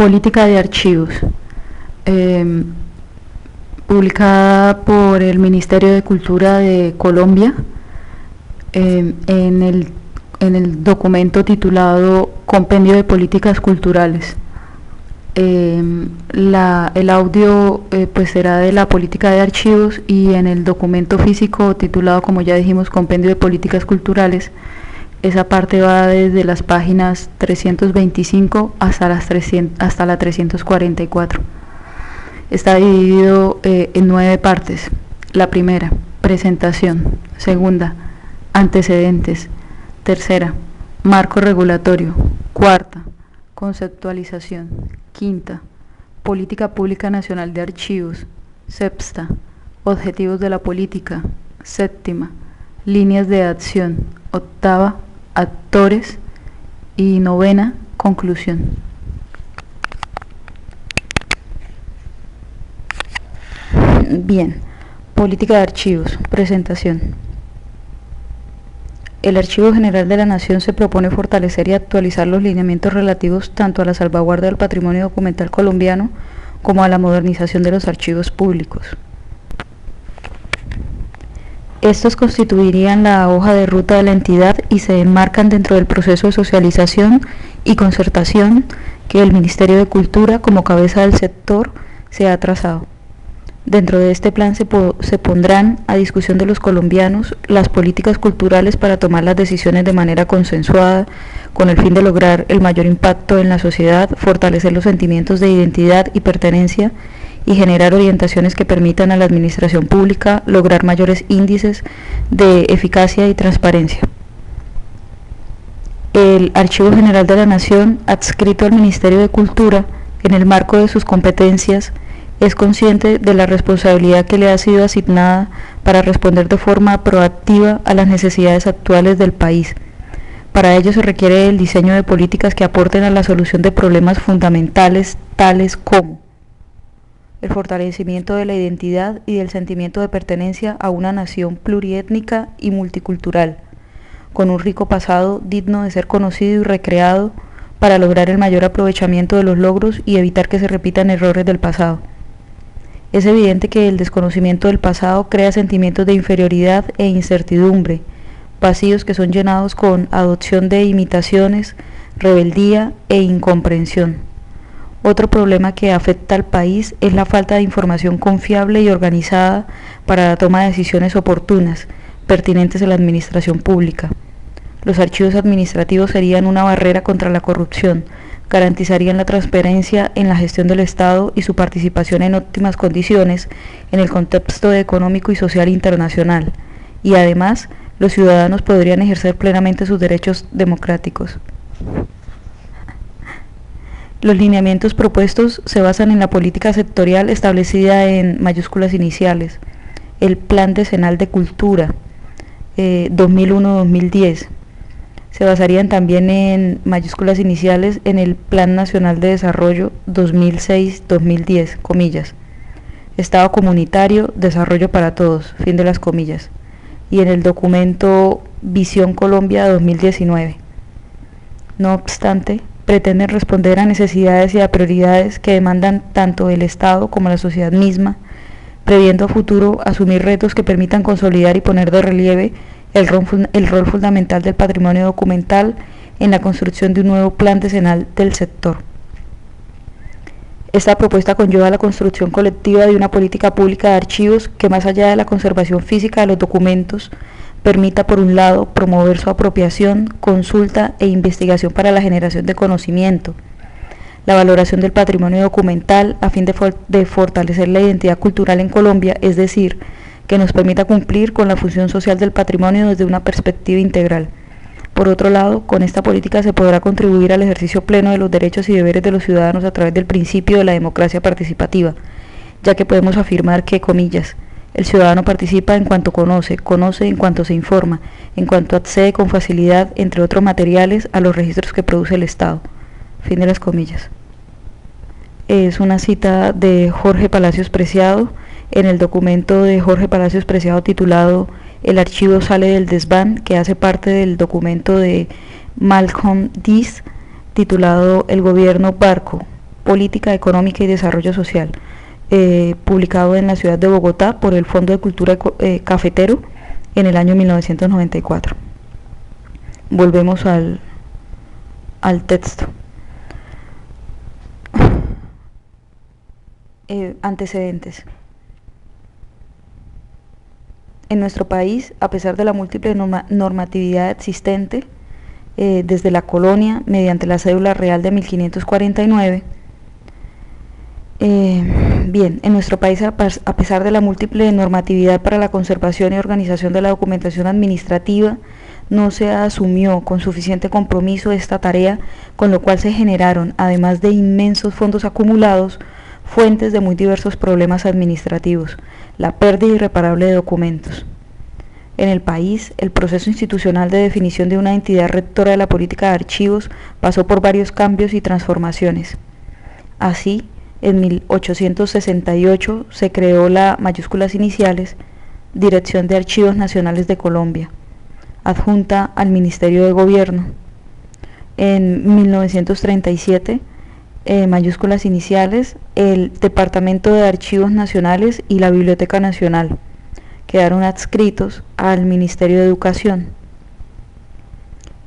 Política de archivos, eh, publicada por el Ministerio de Cultura de Colombia, en el documento titulado Compendio de Políticas Culturales. El audio pues será de la política de archivos, y en el documento físico titulado, como ya dijimos, Compendio de Políticas Culturales, esa parte va desde las páginas 325 hasta la 344. Está dividido en 9 partes. La primera, presentación. Segunda, antecedentes. Tercera, marco regulatorio. Cuarta, conceptualización. Quinta, política pública nacional de archivos. Sexta, objetivos de la política. Séptima, líneas de acción. Octava, actores. Y novena, conclusión. Bien, política de archivos, presentación. El Archivo General de la Nación se propone fortalecer y actualizar los lineamientos relativos tanto a la salvaguarda del patrimonio documental colombiano como a la modernización de los archivos públicos. Estos constituirían la hoja de ruta de la entidad y se enmarcan dentro del proceso de socialización y concertación que el Ministerio de Cultura, como cabeza del sector, se ha trazado. Dentro de este plan se pondrán a discusión de los colombianos las políticas culturales para tomar las decisiones de manera consensuada, con el fin de lograr el mayor impacto en la sociedad, fortalecer los sentimientos de identidad y pertenencia y generar orientaciones que permitan a la administración pública lograr mayores índices de eficacia y transparencia. El Archivo General de la Nación, adscrito al Ministerio de Cultura, en el marco de sus competencias, es consciente de la responsabilidad que le ha sido asignada para responder de forma proactiva a las necesidades actuales del país. Para ello se requiere el diseño de políticas que aporten a la solución de problemas fundamentales tales como el fortalecimiento de la identidad y del sentimiento de pertenencia a una nación pluriétnica y multicultural, con un rico pasado digno de ser conocido y recreado para lograr el mayor aprovechamiento de los logros y evitar que se repitan errores del pasado. Es evidente que el desconocimiento del pasado crea sentimientos de inferioridad e incertidumbre, vacíos que son llenados con adopción de imitaciones, rebeldía e incomprensión. Otro problema que afecta al país es la falta de información confiable y organizada para la toma de decisiones oportunas, pertinentes a la administración pública. Los archivos administrativos serían una barrera contra la corrupción, garantizarían la transparencia en la gestión del Estado y su participación en óptimas condiciones en el contexto económico y social internacional, y además los ciudadanos podrían ejercer plenamente sus derechos democráticos. Los lineamientos propuestos se basan en la política sectorial establecida en mayúsculas iniciales, el Plan Decenal de Cultura 2001-2010. Se basarían también en mayúsculas iniciales en el Plan Nacional de Desarrollo 2006-2010, comillas, Estado Comunitario, Desarrollo para Todos, fin de las comillas, y en el documento Visión Colombia 2019. No obstante, pretenden responder a necesidades y a prioridades que demandan tanto el Estado como la sociedad misma, previendo a futuro asumir retos que permitan consolidar y poner de relieve el rol fundamental del patrimonio documental en la construcción de un nuevo plan decenal del sector. Esta propuesta conlleva la construcción colectiva de una política pública de archivos que, más allá de la conservación física de los documentos, permita, por un lado, promover su apropiación, consulta e investigación para la generación de conocimiento, la valoración del patrimonio documental a fin de fortalecer la identidad cultural en Colombia, es decir, que nos permita cumplir con la función social del patrimonio desde una perspectiva integral. Por otro lado, con esta política se podrá contribuir al ejercicio pleno de los derechos y deberes de los ciudadanos a través del principio de la democracia participativa, ya que podemos afirmar que, comillas, el ciudadano participa en cuanto conoce en cuanto se informa, en cuanto accede con facilidad, entre otros materiales, a los registros que produce el Estado. Fin de las comillas. Es una cita de Jorge Palacios Preciado, en el documento de Jorge Palacios Preciado titulado El archivo sale del desván, que hace parte del documento de Malcolm Dees titulado El gobierno Barco, Política Económica y Desarrollo Social, publicado en la ciudad de Bogotá por el Fondo de Cultura Cafetero en el año 1994. Volvemos al texto. Antecedentes. En nuestro país, a pesar de la múltiple normatividad existente desde la colonia, mediante la cédula real de 1549, en nuestro país, a pesar de la múltiple normatividad para la conservación y organización de la documentación administrativa, no se asumió con suficiente compromiso esta tarea, con lo cual se generaron, además de inmensos fondos acumulados, fuentes de muy diversos problemas administrativos, la pérdida irreparable de documentos. En el país, el proceso institucional de definición de una entidad rectora de la política de archivos pasó por varios cambios y transformaciones. Así, en 1868 se creó la mayúsculas iniciales Dirección de Archivos Nacionales de Colombia, adjunta al Ministerio de Gobierno. En 1937, mayúsculas iniciales, el Departamento de Archivos Nacionales y la Biblioteca Nacional quedaron adscritos al Ministerio de Educación.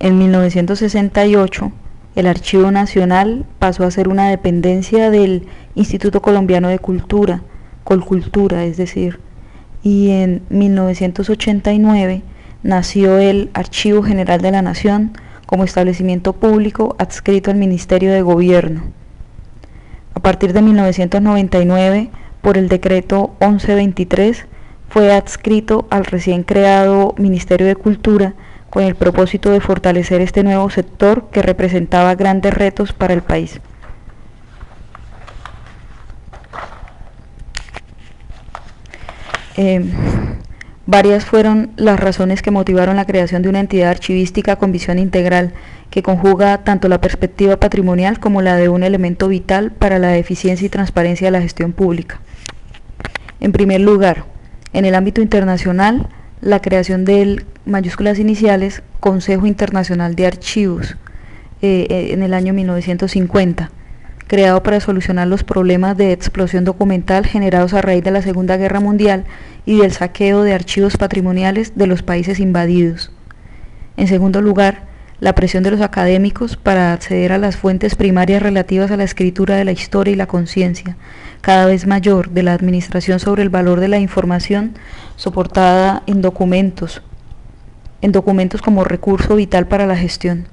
En 1968, el Archivo Nacional pasó a ser una dependencia del Instituto Colombiano de Cultura, Colcultura, es decir, y en 1989 nació el Archivo General de la Nación como establecimiento público adscrito al Ministerio de Gobierno. A partir de 1999, por el decreto 1123, fue adscrito al recién creado Ministerio de Cultura con el propósito de fortalecer este nuevo sector que representaba grandes retos para el país. Varias fueron las razones que motivaron la creación de una entidad archivística con visión integral, que conjuga tanto la perspectiva patrimonial como la de un elemento vital para la eficiencia y transparencia de la gestión pública. En primer lugar, en el ámbito internacional, la creación del mayúsculas iniciales Consejo Internacional de Archivos en el año 1950, creado para solucionar los problemas de explosión documental generados a raíz de la Segunda Guerra Mundial y del saqueo de archivos patrimoniales de los países invadidos. En segundo lugar, la presión de los académicos para acceder a las fuentes primarias relativas a la escritura de la historia y la conciencia, cada vez mayor, de la administración sobre el valor de la información soportada en documentos como recurso vital para la gestión.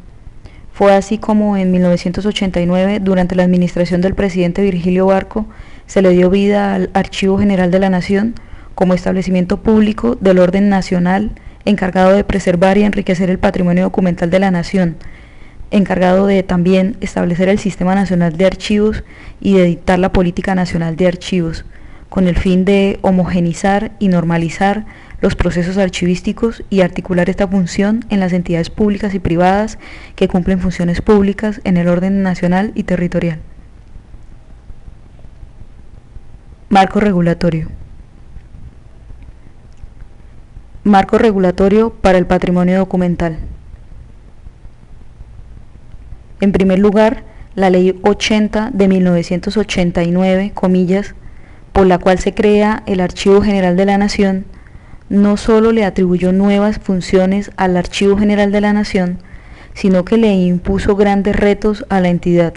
Fue así como en 1989, durante la administración del presidente Virgilio Barco, se le dio vida al Archivo General de la Nación como establecimiento público del orden nacional, encargado de preservar y enriquecer el patrimonio documental de la nación, encargado de también establecer el Sistema Nacional de Archivos y de dictar la Política Nacional de Archivos, con el fin de homogeneizar y normalizar los procesos archivísticos y articular esta función en las entidades públicas y privadas que cumplen funciones públicas en el orden nacional y territorial. Marco regulatorio. Marco regulatorio para el patrimonio documental. En primer lugar, la Ley 80 de 1989, comillas, por la cual se crea el Archivo General de la Nación, no solo le atribuyó nuevas funciones al Archivo General de la Nación, sino que le impuso grandes retos a la entidad.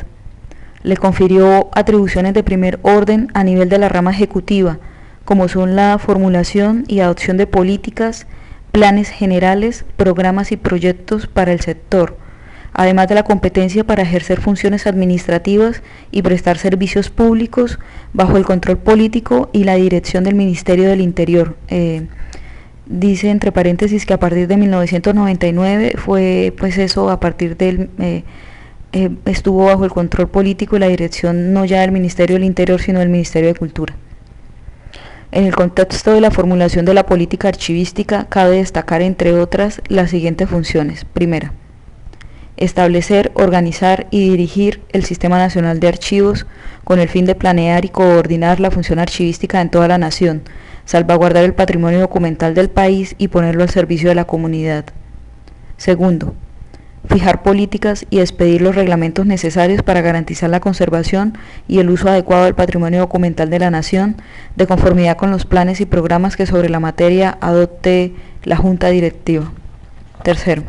Le confirió atribuciones de primer orden a nivel de la rama ejecutiva, como son la formulación y adopción de políticas, planes generales, programas y proyectos para el sector, además de la competencia para ejercer funciones administrativas y prestar servicios públicos bajo el control político y la dirección del Ministerio del Interior. Dice entre paréntesis que a partir de 1999 fue pues eso, a partir del estuvo bajo el control político y la dirección no ya del Ministerio del Interior sino del Ministerio de Cultura. En el contexto de la formulación de la política archivística cabe destacar entre otras las siguientes funciones. Primera, establecer, organizar y dirigir el Sistema Nacional de Archivos con el fin de planear y coordinar la función archivística en toda la nación, salvaguardar el patrimonio documental del país y ponerlo al servicio de la comunidad. Segundo, fijar políticas y expedir los reglamentos necesarios para garantizar la conservación y el uso adecuado del patrimonio documental de la Nación, de conformidad con los planes y programas que sobre la materia adopte la Junta Directiva. Tercero,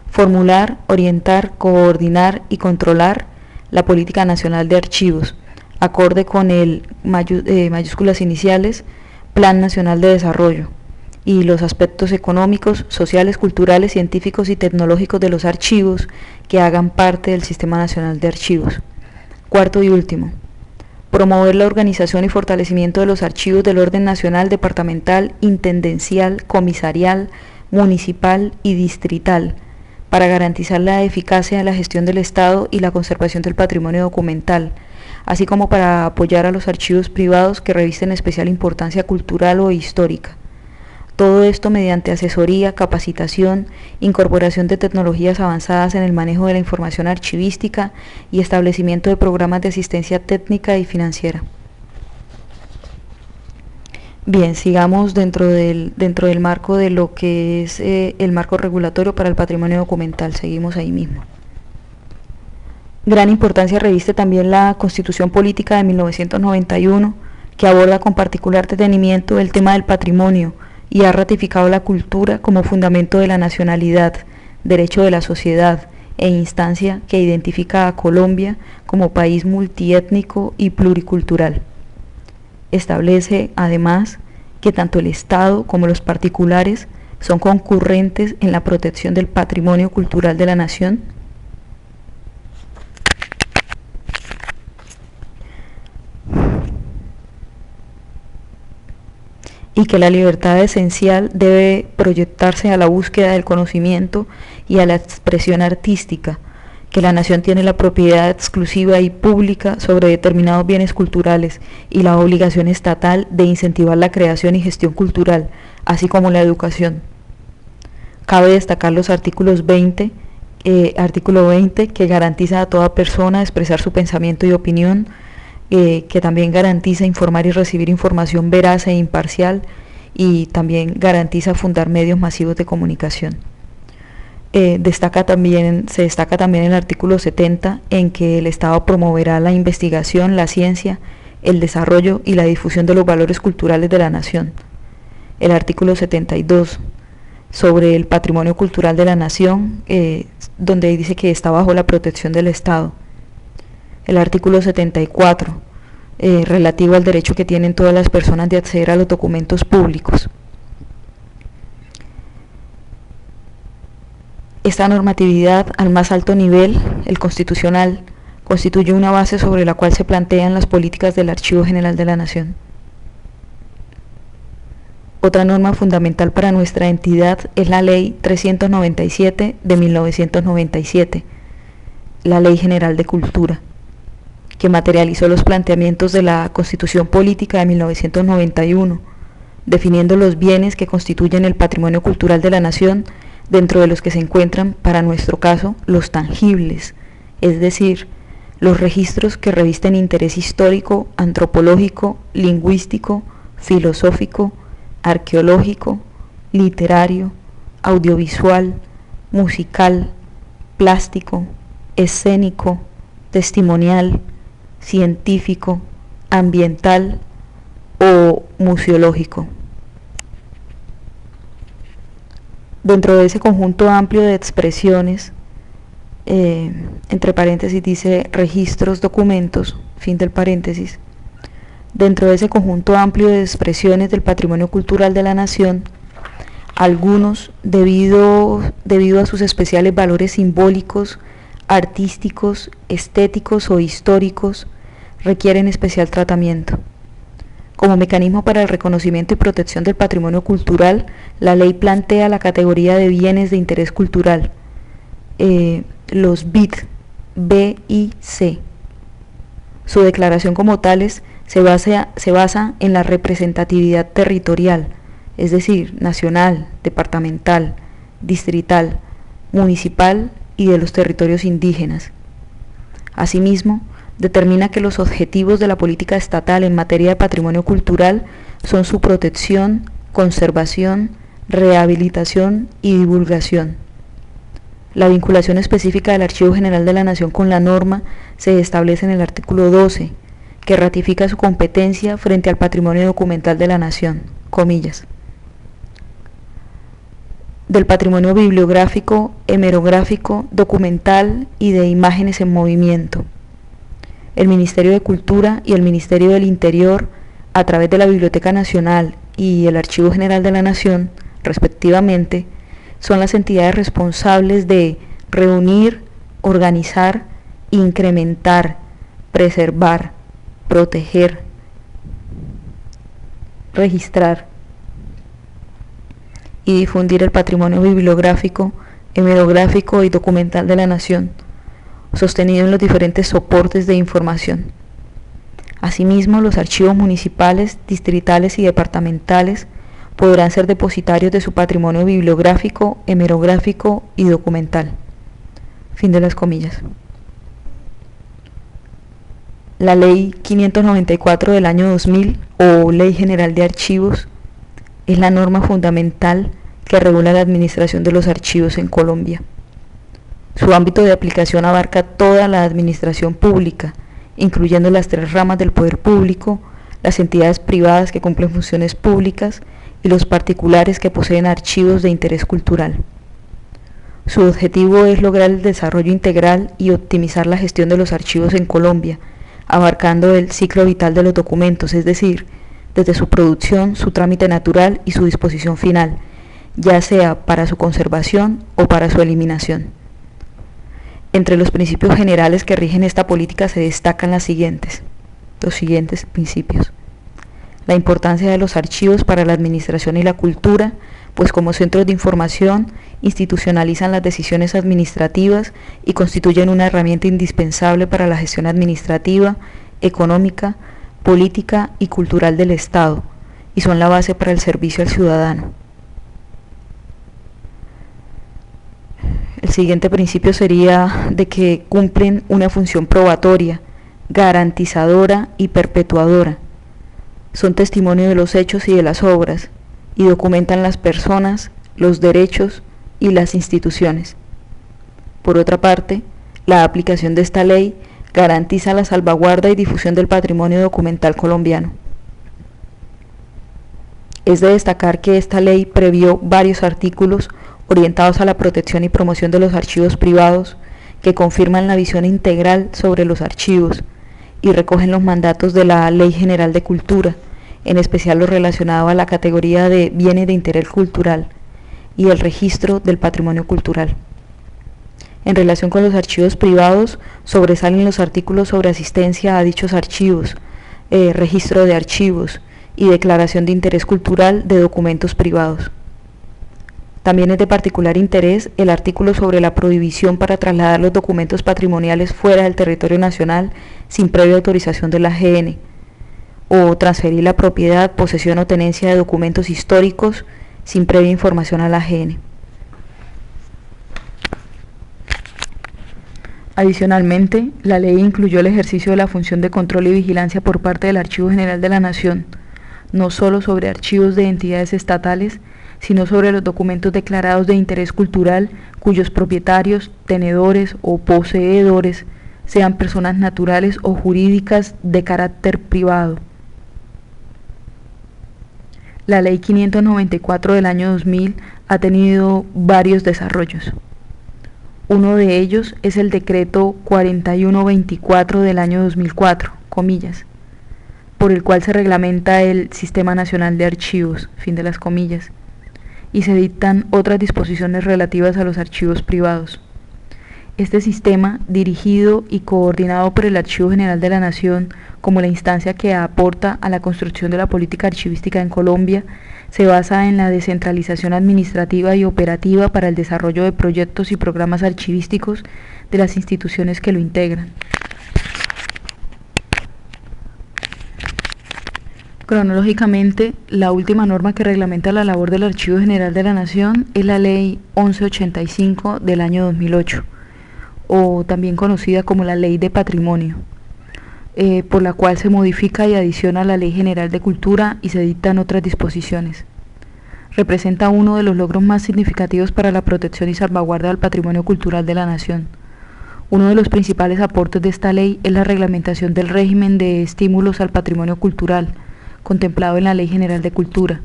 formular, orientar, coordinar y controlar la política nacional de archivos, acorde con el mayúsculas iniciales, Plan Nacional de Desarrollo, y los aspectos económicos, sociales, culturales, científicos y tecnológicos de los archivos que hagan parte del Sistema Nacional de Archivos. Cuarto y último, promover la organización y fortalecimiento de los archivos del orden nacional, departamental, intendencial, comisarial, municipal y distrital, para garantizar la eficacia de la gestión del Estado y la conservación del patrimonio documental, así como para apoyar a los archivos privados que revisten especial importancia cultural o histórica. Todo esto mediante asesoría, capacitación, incorporación de tecnologías avanzadas en el manejo de la información archivística y establecimiento de programas de asistencia técnica y financiera. Bien, sigamos dentro del marco de lo que es el marco regulatorio para el patrimonio documental. Seguimos ahí mismo. Gran importancia reviste también la Constitución Política de 1991, que aborda con particular detenimiento el tema del patrimonio y ha ratificado la cultura como fundamento de la nacionalidad, derecho de la sociedad e instancia que identifica a Colombia como país multiétnico y pluricultural. Establece, además, que tanto el Estado como los particulares son concurrentes en la protección del patrimonio cultural de la nación. Y que la libertad esencial debe proyectarse a la búsqueda del conocimiento y a la expresión artística, que la nación tiene la propiedad exclusiva y pública sobre determinados bienes culturales y la obligación estatal de incentivar la creación y gestión cultural, así como la educación. Cabe destacar los artículo 20, que garantiza a toda persona expresar su pensamiento y opinión, que también garantiza informar y recibir información veraz e imparcial, y también garantiza fundar medios masivos de comunicación. Se destaca también el artículo 70, en que el Estado promoverá la investigación, la ciencia, el desarrollo y la difusión de los valores culturales de la nación. El artículo 72, sobre el patrimonio cultural de la nación, donde dice que está bajo la protección del Estado. El artículo 74, relativo al derecho que tienen todas las personas de acceder a los documentos públicos. Esta normatividad, al más alto nivel, el constitucional, constituye una base sobre la cual se plantean las políticas del Archivo General de la Nación. Otra norma fundamental para nuestra entidad es la Ley 397 de 1997, la Ley General de Cultura, que materializó los planteamientos de la Constitución Política de 1991, definiendo los bienes que constituyen el patrimonio cultural de la nación, dentro de los que se encuentran, para nuestro caso, los tangibles, es decir, los registros que revisten interés histórico, antropológico, lingüístico, filosófico, arqueológico, literario, audiovisual, musical, plástico, escénico, testimonial, científico, ambiental o museológico. Dentro de ese conjunto amplio de expresiones, entre paréntesis dice registros, documentos, fin del paréntesis, dentro de ese conjunto amplio de expresiones del patrimonio cultural de la nación, algunos, debido a sus especiales valores simbólicos, artísticos, estéticos o históricos, requieren especial tratamiento. Como mecanismo para el reconocimiento y protección del patrimonio cultural, la ley plantea la categoría de bienes de interés cultural, los BIC, B y C. Su declaración como tales se basa en la representatividad territorial, es decir, nacional, departamental, distrital, municipal y de los territorios indígenas. Asimismo, determina que los objetivos de la política estatal en materia de patrimonio cultural son su protección, conservación, rehabilitación y divulgación. La vinculación específica del Archivo General de la Nación con la norma se establece en el artículo 12, que ratifica su competencia frente al patrimonio documental de la Nación, comillas, del patrimonio bibliográfico, hemerográfico, documental y de imágenes en movimiento. El Ministerio de Cultura y el Ministerio del Interior, a través de la Biblioteca Nacional y el Archivo General de la Nación, respectivamente, son las entidades responsables de reunir, organizar, incrementar, preservar, proteger, registrar y difundir el patrimonio bibliográfico, hemerográfico y documental de la Nación, sostenido en los diferentes soportes de información. Asimismo, los archivos municipales, distritales y departamentales podrán ser depositarios de su patrimonio bibliográfico, hemerográfico y documental. Fin de las comillas. La Ley 594 del año 2000, o Ley General de Archivos, es la norma fundamental que regula la administración de los archivos en Colombia. Su ámbito de aplicación abarca toda la administración pública, incluyendo las 3 ramas del poder público, las entidades privadas que cumplen funciones públicas y los particulares que poseen archivos de interés cultural. Su objetivo es lograr el desarrollo integral y optimizar la gestión de los archivos en Colombia, abarcando el ciclo vital de los documentos, es decir, desde su producción, su trámite natural y su disposición final, ya sea para su conservación o para su eliminación. Entre los principios generales que rigen esta política se destacan los siguientes principios. La importancia de los archivos para la administración y la cultura, pues como centros de información institucionalizan las decisiones administrativas y constituyen una herramienta indispensable para la gestión administrativa, económica, política y cultural del Estado, y son la base para el servicio al ciudadano. El siguiente principio sería de que cumplen una función probatoria, garantizadora y perpetuadora. Son testimonio de los hechos y de las obras, y documentan las personas, los derechos y las instituciones. Por otra parte, la aplicación de esta ley garantiza la salvaguarda y difusión del patrimonio documental colombiano. Es de destacar que esta ley previó varios artículos orientados a la protección y promoción de los archivos privados que confirman la visión integral sobre los archivos y recogen los mandatos de la Ley General de Cultura, en especial lo relacionado a la categoría de bienes de interés cultural y el registro del patrimonio cultural. En relación con los archivos privados, sobresalen los artículos sobre asistencia a dichos archivos, registro de archivos y declaración de interés cultural de documentos privados. También es de particular interés el artículo sobre la prohibición para trasladar los documentos patrimoniales fuera del territorio nacional sin previa autorización de la AGN, o transferir la propiedad, posesión o tenencia de documentos históricos sin previa información a la AGN. Adicionalmente, la ley incluyó el ejercicio de la función de control y vigilancia por parte del Archivo General de la Nación, no solo sobre archivos de entidades estatales, sino sobre los documentos declarados de interés cultural cuyos propietarios, tenedores o poseedores sean personas naturales o jurídicas de carácter privado. La Ley 594 del año 2000 ha tenido varios desarrollos. Uno de ellos es el Decreto 4124 del año 2004, comillas, por el cual se reglamenta el Sistema Nacional de Archivos, fin de las comillas, y se dictan otras disposiciones relativas a los archivos privados. Este sistema, dirigido y coordinado por el Archivo General de la Nación como la instancia que aporta a la construcción de la política archivística en Colombia, se basa en la descentralización administrativa y operativa para el desarrollo de proyectos y programas archivísticos de las instituciones que lo integran. Cronológicamente, la última norma que reglamenta la labor del Archivo General de la Nación es la Ley 1185 del año 2008, o también conocida como la Ley de Patrimonio, por la cual se modifica y adiciona la Ley General de Cultura y se dictan otras disposiciones. representa uno de los logros más significativos para la protección y salvaguarda del patrimonio cultural de la nación. Uno de los principales aportes de esta ley es la reglamentación del régimen de estímulos al patrimonio cultural, contemplado en la Ley General de Cultura.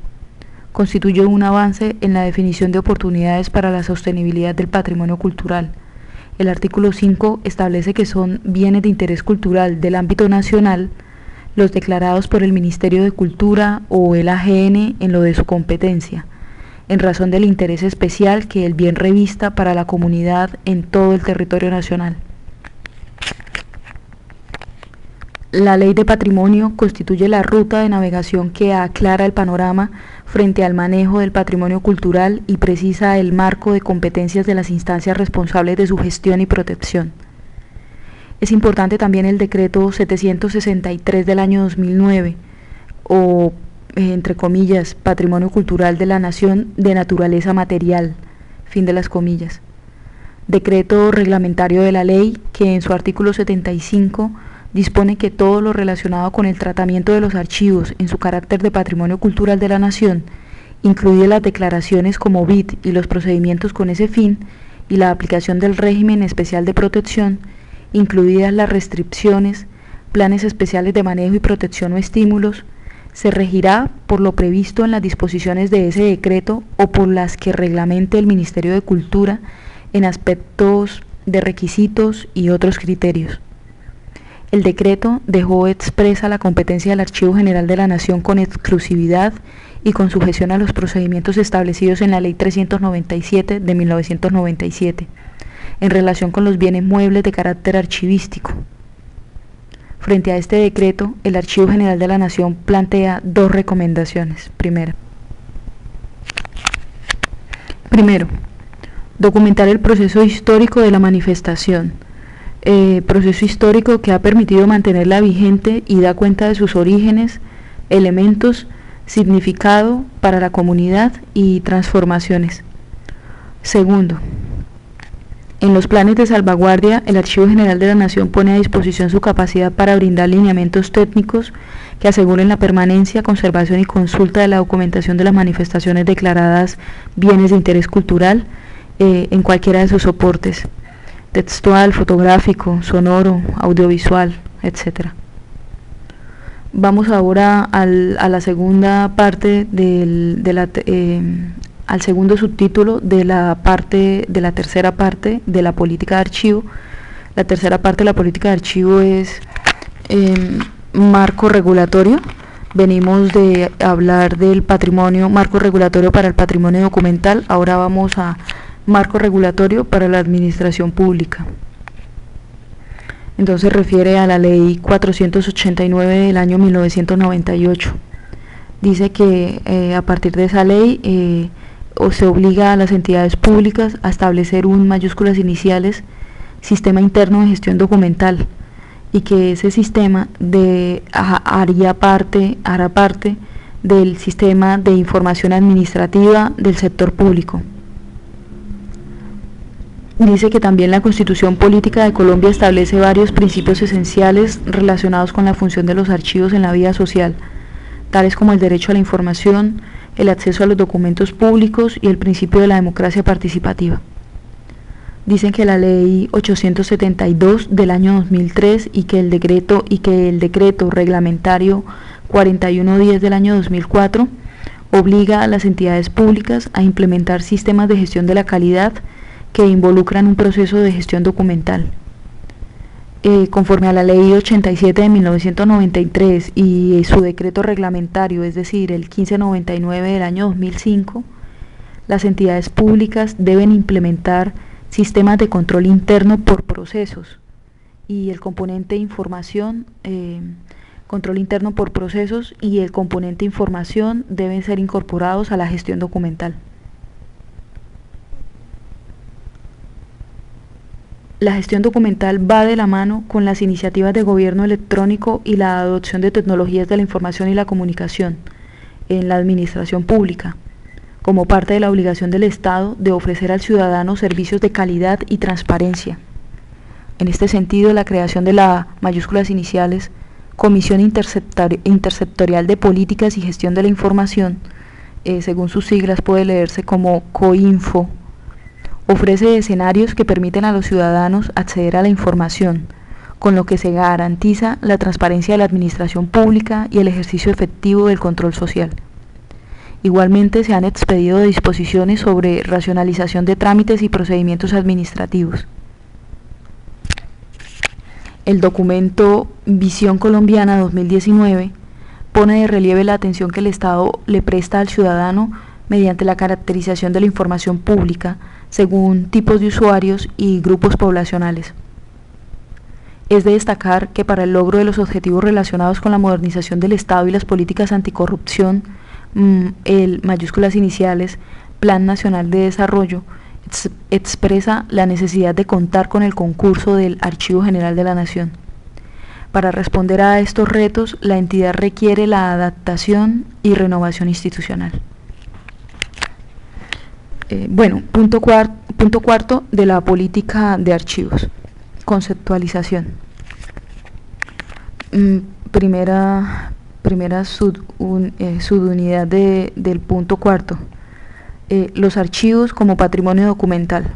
Constituye un avance en la definición de oportunidades para la sostenibilidad del patrimonio cultural. El artículo 5 establece que son bienes de interés cultural del ámbito nacional los declarados por el Ministerio de Cultura o el AGN en lo de su competencia, en razón del interés especial que el bien revista para la comunidad en todo el territorio nacional. La Ley de Patrimonio constituye la ruta de navegación que aclara el panorama frente al manejo del patrimonio cultural y precisa el marco de competencias de las instancias responsables de su gestión y protección. Es importante también el decreto 763 del año 2009, o entre comillas, Patrimonio Cultural de la Nación de naturaleza material, fin de las comillas. Decreto reglamentario de la ley que en su artículo 75 dispone que todo lo relacionado con el tratamiento de los archivos en su carácter de patrimonio cultural de la nación, incluye las declaraciones como BIT y los procedimientos con ese fin, y la aplicación del régimen especial de protección, incluidas las restricciones, planes especiales de manejo y protección o estímulos, se regirá por lo previsto en las disposiciones de ese decreto o por las que reglamente el Ministerio de Cultura en aspectos de requisitos y otros criterios. El decreto dejó expresa la competencia del Archivo General de la Nación con exclusividad y con sujeción a los procedimientos establecidos en la Ley 397 de 1997, en relación con los bienes muebles de carácter archivístico. Frente a este decreto, el Archivo General de la Nación plantea dos recomendaciones. Primero, documentar el proceso histórico de la manifestación, proceso histórico que ha permitido mantenerla vigente y da cuenta de sus orígenes, elementos, significado para la comunidad y transformaciones. Segundo, en los planes de salvaguardia, el Archivo General de la Nación pone a disposición su capacidad para brindar lineamientos técnicos que aseguren la permanencia, conservación y consulta de la documentación de las manifestaciones declaradas bienes de interés cultural en cualquiera de sus soportes, textual, fotográfico, sonoro, audiovisual, etc. Vamos ahora a la segunda parte al segundo subtítulo de la tercera parte de la política de archivo. La tercera parte de la política de archivo es marco regulatorio. Venimos de hablar del marco regulatorio para el patrimonio documental. Ahora vamos a marco regulatorio para la administración pública. Entonces refiere a la ley 489 del año 1998. Dice que a partir de esa ley se obliga a las entidades públicas a establecer un mayúsculas iniciales sistema interno de gestión documental, y que ese sistema hará parte del sistema de información administrativa del sector público. Dice que también la Constitución Política de Colombia establece varios principios esenciales relacionados con la función de los archivos en la vida social, tales como el derecho a la información, el acceso a los documentos públicos y el principio de la democracia participativa. Dicen que la ley 872 del año 2003 y que el decreto reglamentario 4110 del año 2004 obliga a las entidades públicas a implementar sistemas de gestión de la calidad que involucran un proceso de gestión documental. Conforme a la ley 87 de 1993 y su decreto reglamentario, es decir, el 1599 del año 2005, las entidades públicas deben implementar sistemas de control interno por procesos, y el componente información, control interno por procesos y el componente información deben ser incorporados a la gestión documental. La gestión documental va de la mano con las iniciativas de gobierno electrónico y la adopción de tecnologías de la información y la comunicación en la administración pública, como parte de la obligación del Estado de ofrecer al ciudadano servicios de calidad y transparencia. En este sentido, la creación de la mayúsculas iniciales Comisión Intersectorial de Políticas y Gestión de la Información según sus siglas puede leerse como COINFO, ofrece escenarios que permiten a los ciudadanos acceder a la información, con lo que se garantiza la transparencia de la administración pública y el ejercicio efectivo del control social. Igualmente se han expedido disposiciones sobre racionalización de trámites y procedimientos administrativos. El documento Visión Colombiana 2019 pone de relieve la atención que el Estado le presta al ciudadano mediante la caracterización de la información pública según tipos de usuarios y grupos poblacionales. Es de destacar que para el logro de los objetivos relacionados con la modernización del Estado y las políticas anticorrupción, el mayúsculas iniciales Plan Nacional de Desarrollo expresa la necesidad de contar con el concurso del Archivo General de la Nación. Para responder a estos retos, la entidad requiere la adaptación y renovación institucional. Punto cuarto de la política de archivos. Conceptualización. Primera subunidad del punto cuarto. Los archivos como patrimonio documental.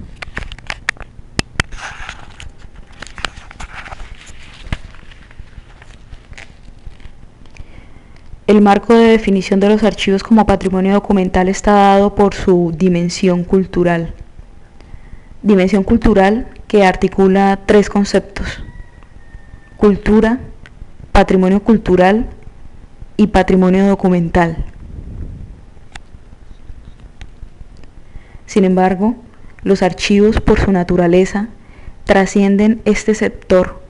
El marco de definición de los archivos como patrimonio documental está dado por su dimensión cultural. Dimensión cultural que articula tres conceptos: cultura, patrimonio cultural y patrimonio documental. Sin embargo, los archivos por su naturaleza trascienden este sector,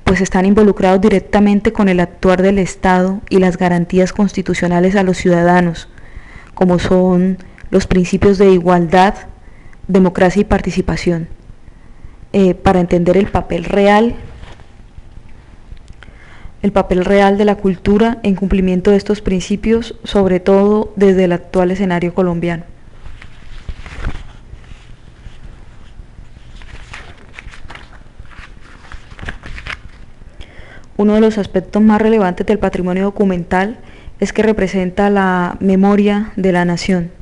pues están involucrados directamente con el actuar del Estado y las garantías constitucionales a los ciudadanos, como son los principios de igualdad, democracia y participación, para entender el papel real de la cultura en cumplimiento de estos principios, sobre todo desde el actual escenario colombiano. Uno de los aspectos más relevantes del patrimonio documental es que representa la memoria de la nación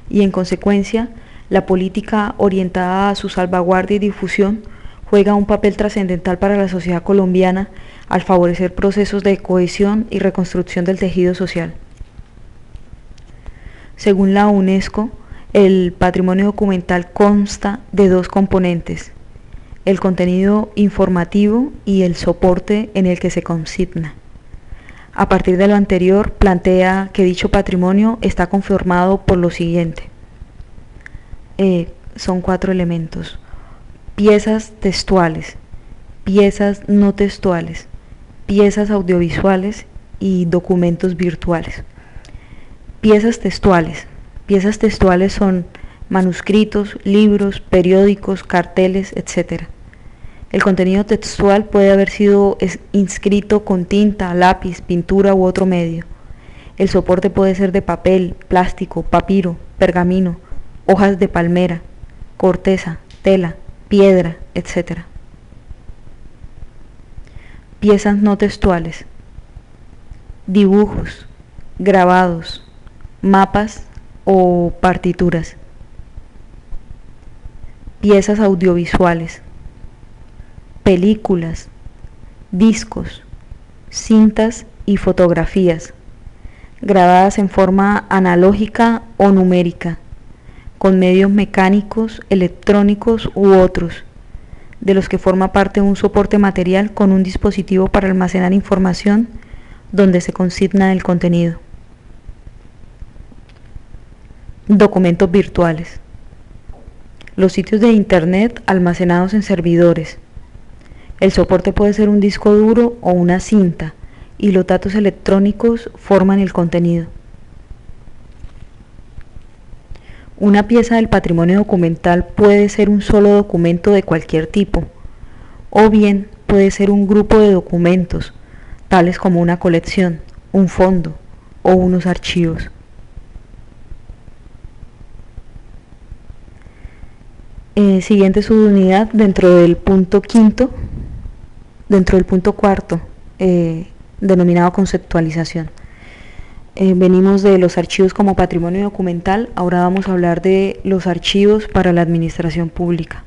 y, en consecuencia, la política orientada a su salvaguardia y difusión juega un papel trascendental para la sociedad colombiana al favorecer procesos de cohesión y reconstrucción del tejido social. Según la UNESCO, el patrimonio documental consta de dos componentes: el contenido informativo y el soporte en el que se consigna. A partir de lo anterior, plantea que dicho patrimonio está conformado por lo siguiente. Son 4 elementos: piezas textuales, piezas no textuales, piezas audiovisuales y documentos virtuales. Piezas textuales. Piezas textuales son manuscritos, libros, periódicos, carteles, etc. El contenido textual puede haber sido inscrito con tinta, lápiz, pintura u otro medio. El soporte puede ser de papel, plástico, papiro, pergamino, hojas de palmera, corteza, tela, piedra, etc. Piezas no textuales: dibujos, grabados, mapas o partituras. Piezas audiovisuales: películas, discos, cintas y fotografías, grabadas en forma analógica o numérica, con medios mecánicos, electrónicos u otros, de los que forma parte un soporte material con un dispositivo para almacenar información donde se consigna el contenido. Documentos virtuales: los sitios de internet almacenados en servidores. El soporte puede ser un disco duro o una cinta, y los datos electrónicos forman el contenido. Una pieza del patrimonio documental puede ser un solo documento de cualquier tipo, o bien puede ser un grupo de documentos, tales como una colección, un fondo o unos archivos. Siguiente subunidad dentro del punto cuarto, denominado conceptualización. Venimos de los archivos como patrimonio documental, ahora vamos a hablar de los archivos para la administración pública.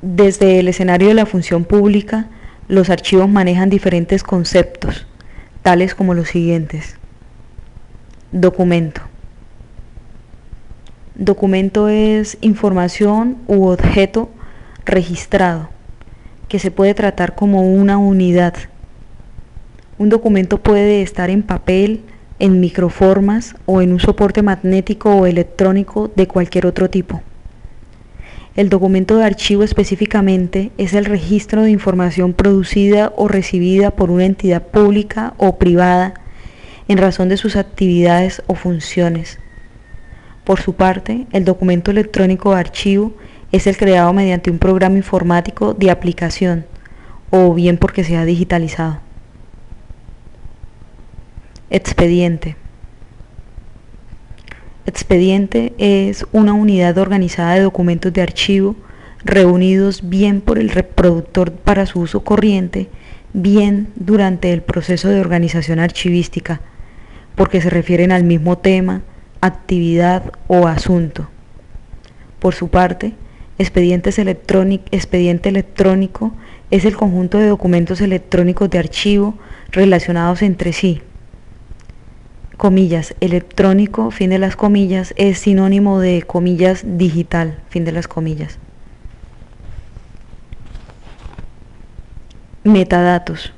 Desde el escenario de la función pública, los archivos manejan diferentes conceptos, tales como los siguientes. Documento. Documento es información u objeto registrado, que se puede tratar como una unidad. Un documento puede estar en papel, en microformas o en un soporte magnético o electrónico de cualquier otro tipo. El documento de archivo específicamente es el registro de información producida o recibida por una entidad pública o privada en razón de sus actividades o funciones. Por su parte, el documento electrónico de archivo es el creado mediante un programa informático de aplicación o bien porque sea digitalizado. Expediente. Expediente es una unidad organizada de documentos de archivo reunidos bien por el reproductor para su uso corriente, bien durante el proceso de organización archivística, porque se refieren al mismo tema, actividad o asunto. Por su parte, expediente electrónico es el conjunto de documentos electrónicos de archivo relacionados entre sí. Comillas, electrónico, fin de las comillas, es sinónimo de comillas digital, fin de las comillas. Metadatos.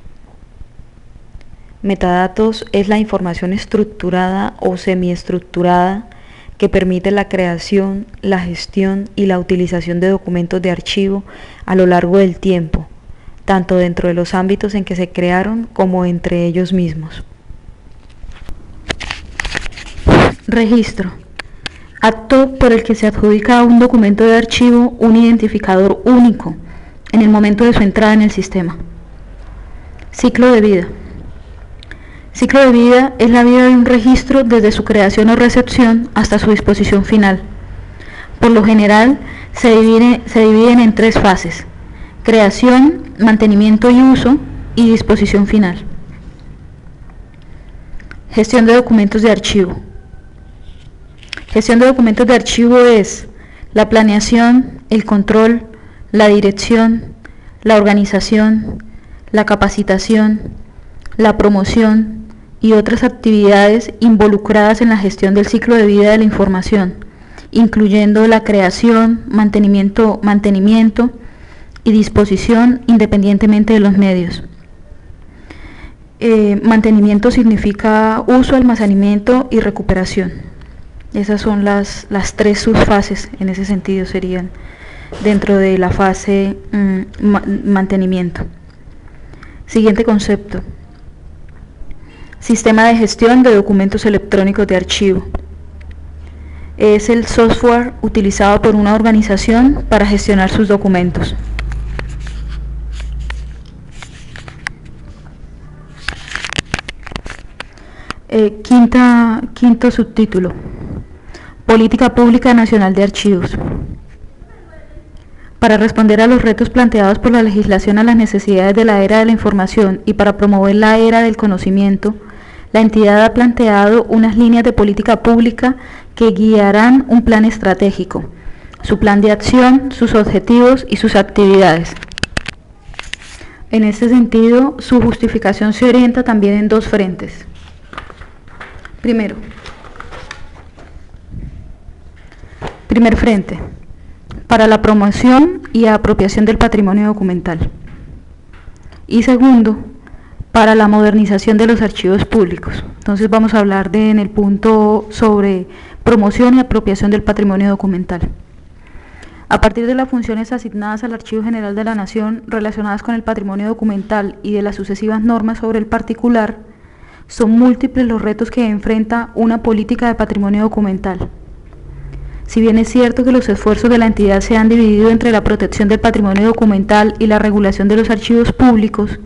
Metadatos es la información estructurada o semiestructurada que permite la creación, la gestión y la utilización de documentos de archivo a lo largo del tiempo, tanto dentro de los ámbitos en que se crearon como entre ellos mismos. Registro. Acto por el que se adjudica a un documento de archivo un identificador único en el momento de su entrada en el sistema. Ciclo de vida. Ciclo de vida es la vida de un registro desde su creación o recepción hasta su disposición final. Por lo general, se dividen en tres fases: creación, mantenimiento y uso, y disposición final. Gestión de documentos de archivo. Gestión de documentos de archivo es la planeación, el control, la dirección, la organización, la capacitación, la promoción y otras actividades involucradas en la gestión del ciclo de vida de la información, incluyendo la creación, mantenimiento y disposición independientemente de los medios. Mantenimiento significa uso, almacenamiento y recuperación. Esas son las tres subfases, en ese sentido serían dentro de la fase mantenimiento. Siguiente concepto: sistema de gestión de documentos electrónicos de archivo. Es el software utilizado por una organización para gestionar sus documentos. Quinto subtítulo: Política Pública Nacional de Archivos. Para responder a los retos planteados por la legislación a las necesidades de la era de la información y para promover la era del conocimiento, la entidad ha planteado unas líneas de política pública que guiarán un plan estratégico, su plan de acción, sus objetivos y sus actividades. En este sentido, su justificación se orienta también en dos frentes. Primero, primer frente, para la promoción y apropiación del patrimonio documental. Y segundo, para la modernización de los archivos públicos. Entonces vamos a hablar en el punto sobre promoción y apropiación del patrimonio documental. A partir de las funciones asignadas al Archivo General de la Nación relacionadas con el patrimonio documental y de las sucesivas normas sobre el particular, son múltiples los retos que enfrenta una política de patrimonio documental. Si bien es cierto que los esfuerzos de la entidad se han dividido entre la protección del patrimonio documental y la regulación de los archivos públicos,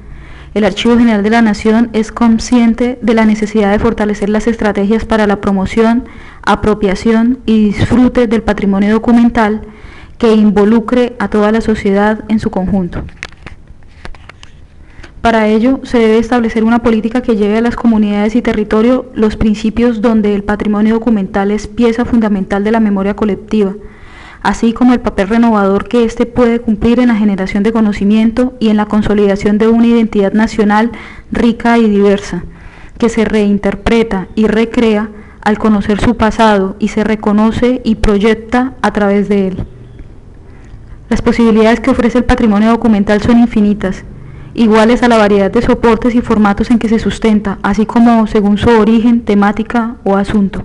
el Archivo General de la Nación es consciente de la necesidad de fortalecer las estrategias para la promoción, apropiación y disfrute del patrimonio documental que involucre a toda la sociedad en su conjunto. Para ello, se debe establecer una política que lleve a las comunidades y territorio los principios donde el patrimonio documental es pieza fundamental de la memoria colectiva, así como el papel renovador que éste puede cumplir en la generación de conocimiento y en la consolidación de una identidad nacional rica y diversa, que se reinterpreta y recrea al conocer su pasado y se reconoce y proyecta a través de él. Las posibilidades que ofrece el patrimonio documental son infinitas, iguales a la variedad de soportes y formatos en que se sustenta, así como según su origen, temática o asunto.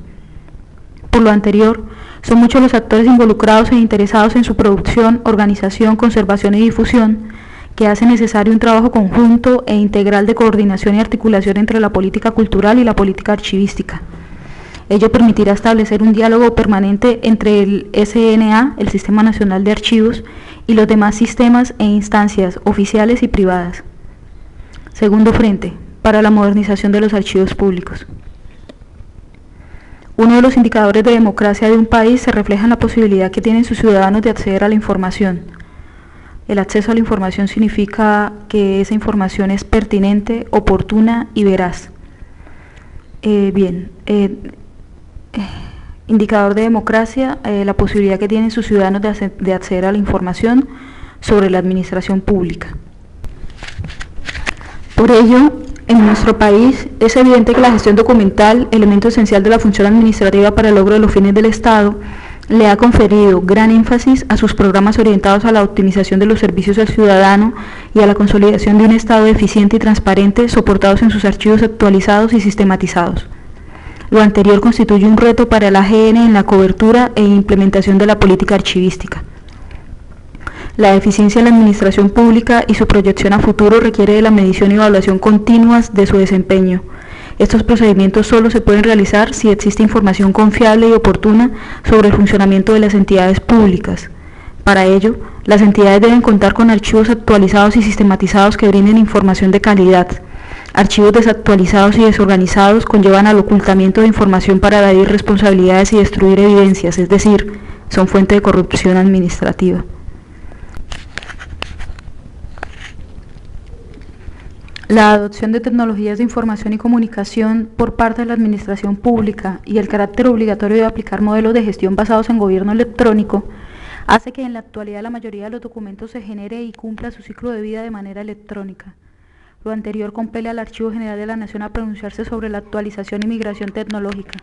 Por lo anterior, son muchos los actores involucrados e interesados en su producción, organización, conservación y difusión, que hace necesario un trabajo conjunto e integral de coordinación y articulación entre la política cultural y la política archivística. Ello permitirá establecer un diálogo permanente entre el SNA, el Sistema Nacional de Archivos, y los demás sistemas e instancias oficiales y privadas. Segundo frente, para la modernización de los archivos públicos. Uno de los indicadores de democracia de un país se refleja en la posibilidad que tienen sus ciudadanos de acceder a la información. El acceso a la información significa que esa información es pertinente, oportuna y veraz. Indicador de democracia, la posibilidad que tienen sus ciudadanos de acceder a la información sobre la administración pública. Por ello, en nuestro país es evidente que la gestión documental, elemento esencial de la función administrativa para el logro de los fines del Estado, le ha conferido gran énfasis a sus programas orientados a la optimización de los servicios al ciudadano y a la consolidación de un Estado eficiente y transparente, soportados en sus archivos actualizados y sistematizados. Lo anterior constituye un reto para la AGN en la cobertura e implementación de la política archivística. La eficiencia en la administración pública y su proyección a futuro requiere de la medición y evaluación continuas de su desempeño. Estos procedimientos solo se pueden realizar si existe información confiable y oportuna sobre el funcionamiento de las entidades públicas. Para ello, las entidades deben contar con archivos actualizados y sistematizados que brinden información de calidad. Archivos desactualizados y desorganizados conllevan al ocultamiento de información para evadir responsabilidades y destruir evidencias, es decir, son fuente de corrupción administrativa. La adopción de tecnologías de información y comunicación por parte de la administración pública y el carácter obligatorio de aplicar modelos de gestión basados en gobierno electrónico hace que en la actualidad la mayoría de los documentos se genere y cumpla su ciclo de vida de manera electrónica. Lo anterior compele al Archivo General de la Nación a pronunciarse sobre la actualización y migración tecnológica,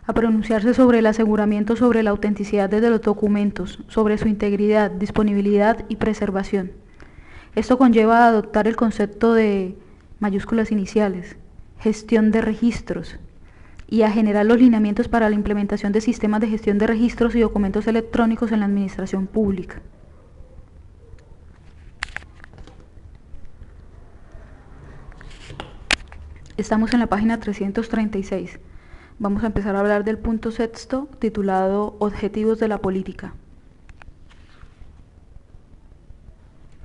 a pronunciarse sobre el aseguramiento sobre la autenticidad de los documentos, sobre su integridad, disponibilidad y preservación. Esto conlleva a adoptar el concepto de mayúsculas iniciales, gestión de registros, y a generar los lineamientos para la implementación de sistemas de gestión de registros y documentos electrónicos en la administración pública. Estamos en la página 336. Vamos a empezar a hablar del punto sexto, titulado Objetivos de la política.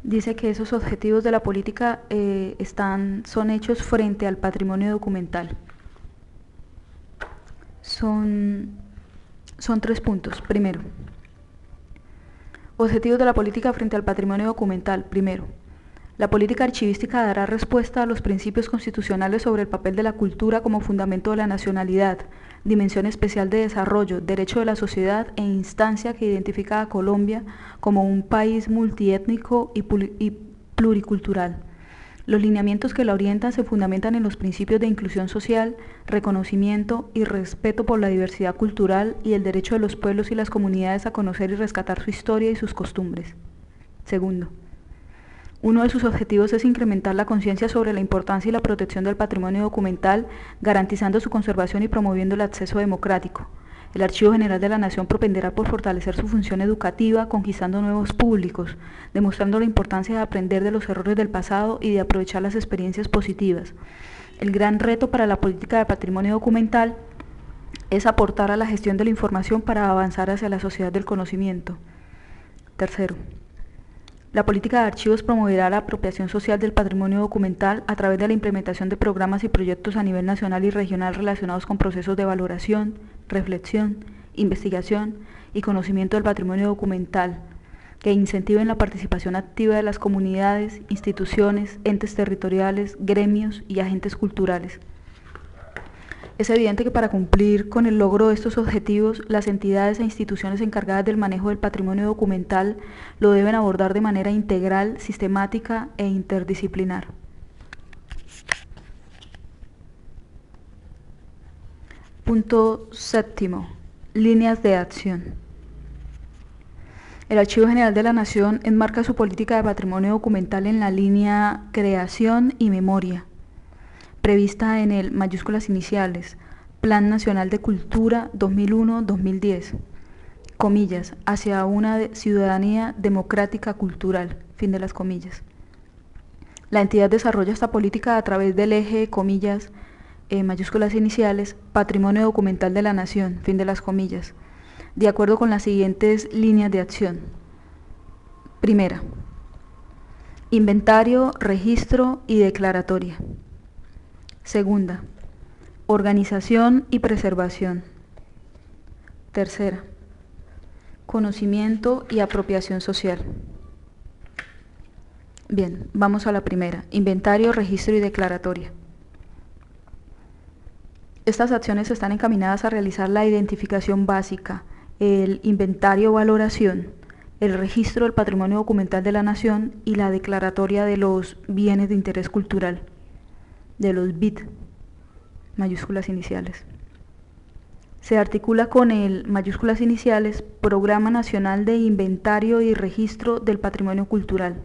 Dice que esos objetivos de la política son hechos frente al patrimonio documental. Son 3 puntos. Primero, objetivos de la política frente al patrimonio documental. Primero, la política archivística dará respuesta a los principios constitucionales sobre el papel de la cultura como fundamento de la nacionalidad, dimensión especial de desarrollo, derecho de la sociedad e instancia que identifica a Colombia como un país multiétnico y pluricultural. Los lineamientos que la orientan se fundamentan en los principios de inclusión social, reconocimiento y respeto por la diversidad cultural y el derecho de los pueblos y las comunidades a conocer y rescatar su historia y sus costumbres. Segundo, uno de sus objetivos es incrementar la conciencia sobre la importancia y la protección del patrimonio documental, garantizando su conservación y promoviendo el acceso democrático. El Archivo General de la Nación propenderá por fortalecer su función educativa, conquistando nuevos públicos, demostrando la importancia de aprender de los errores del pasado y de aprovechar las experiencias positivas. El gran reto para la política de patrimonio documental es aportar a la gestión de la información para avanzar hacia la sociedad del conocimiento. Tercero, la política de archivos promoverá la apropiación social del patrimonio documental a través de la implementación de programas y proyectos a nivel nacional y regional relacionados con procesos de valoración, reflexión, investigación y conocimiento del patrimonio documental, que incentiven la participación activa de las comunidades, instituciones, entes territoriales, gremios y agentes culturales. Es evidente que para cumplir con el logro de estos objetivos, las entidades e instituciones encargadas del manejo del patrimonio documental lo deben abordar de manera integral, sistemática e interdisciplinar. Punto séptimo. Líneas de acción. El Archivo General de la Nación enmarca su política de patrimonio documental en la línea creación y memoria, prevista en el mayúsculas iniciales, Plan Nacional de Cultura 2001-2010, comillas, hacia una ciudadanía democrática cultural, fin de las comillas. La entidad desarrolla esta política a través del eje, comillas, mayúsculas iniciales, Patrimonio Documental de la Nación, fin de las comillas, de acuerdo con las siguientes líneas de acción. Primera, inventario, registro y declaratoria. Segunda, organización y preservación. Tercera, conocimiento y apropiación social. Bien, vamos a la primera, inventario, registro y declaratoria. Estas acciones están encaminadas a realizar la identificación básica, el inventario valoración, el registro del patrimonio documental de la nación y la declaratoria de los bienes de interés cultural, de los BIT, mayúsculas iniciales. Se articula con el mayúsculas iniciales Programa Nacional de Inventario y Registro del Patrimonio Cultural,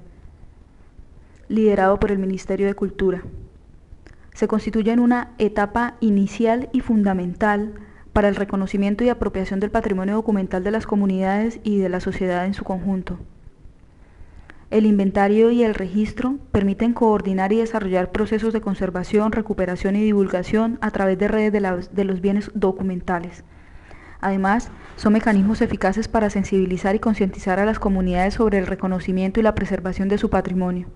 liderado por el Ministerio de Cultura. Se constituye en una etapa inicial y fundamental para el reconocimiento y apropiación del patrimonio documental de las comunidades y de la sociedad en su conjunto. El inventario y el registro permiten coordinar y desarrollar procesos de conservación, recuperación y divulgación a través de redes de los bienes documentales. Además, son mecanismos eficaces para sensibilizar y concientizar a las comunidades sobre el reconocimiento y la preservación de su patrimonio.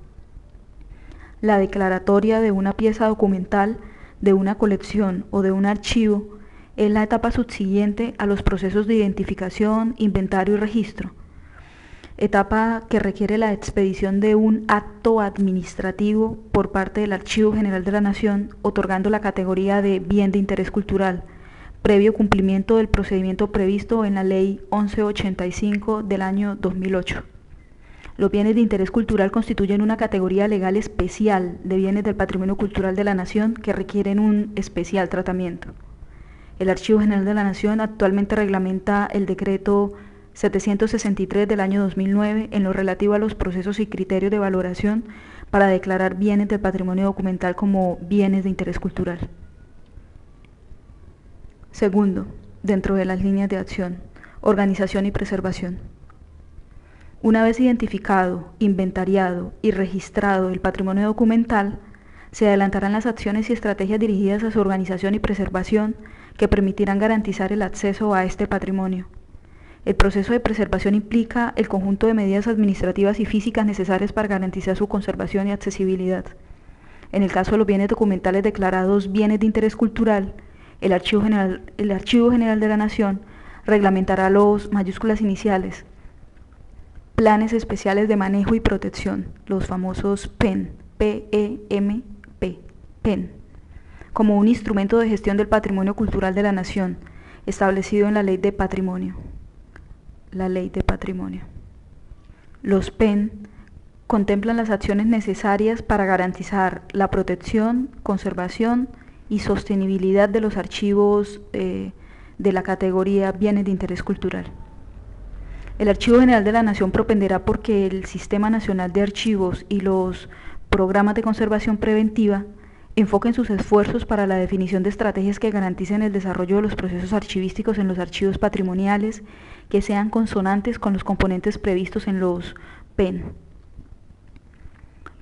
La declaratoria de una pieza documental, de una colección o de un archivo es la etapa subsiguiente a los procesos de identificación, inventario y registro, etapa que requiere la expedición de un acto administrativo por parte del Archivo General de la Nación, otorgando la categoría de bien de interés cultural, previo cumplimiento del procedimiento previsto en la Ley 1185 del año 2008. Los bienes de interés cultural constituyen una categoría legal especial de bienes del patrimonio cultural de la Nación que requieren un especial tratamiento. El Archivo General de la Nación actualmente reglamenta el decreto 763 del año 2009 en lo relativo a los procesos y criterios de valoración para declarar bienes del patrimonio documental como bienes de interés cultural. Segundo, dentro de las líneas de acción, organización y preservación. Una vez identificado, inventariado y registrado el patrimonio documental, se adelantarán las acciones y estrategias dirigidas a su organización y preservación que permitirán garantizar el acceso a este patrimonio. El proceso de preservación implica el conjunto de medidas administrativas y físicas necesarias para garantizar su conservación y accesibilidad. En el caso de los bienes documentales declarados bienes de interés cultural, el Archivo General de la Nación reglamentará los mayúsculas iniciales, planes especiales de manejo y protección, los famosos PEN, P-E-M-P, PEN, como un instrumento de gestión del patrimonio cultural de la nación, establecido en la Ley de Patrimonio. La Ley de Patrimonio. Los PEN contemplan las acciones necesarias para garantizar la protección, conservación y sostenibilidad de los archivos de la categoría bienes de interés cultural. El Archivo General de la Nación propenderá porque el Sistema Nacional de Archivos y los programas de conservación preventiva enfoquen sus esfuerzos para la definición de estrategias que garanticen el desarrollo de los procesos archivísticos en los archivos patrimoniales que sean consonantes con los componentes previstos en los PEN.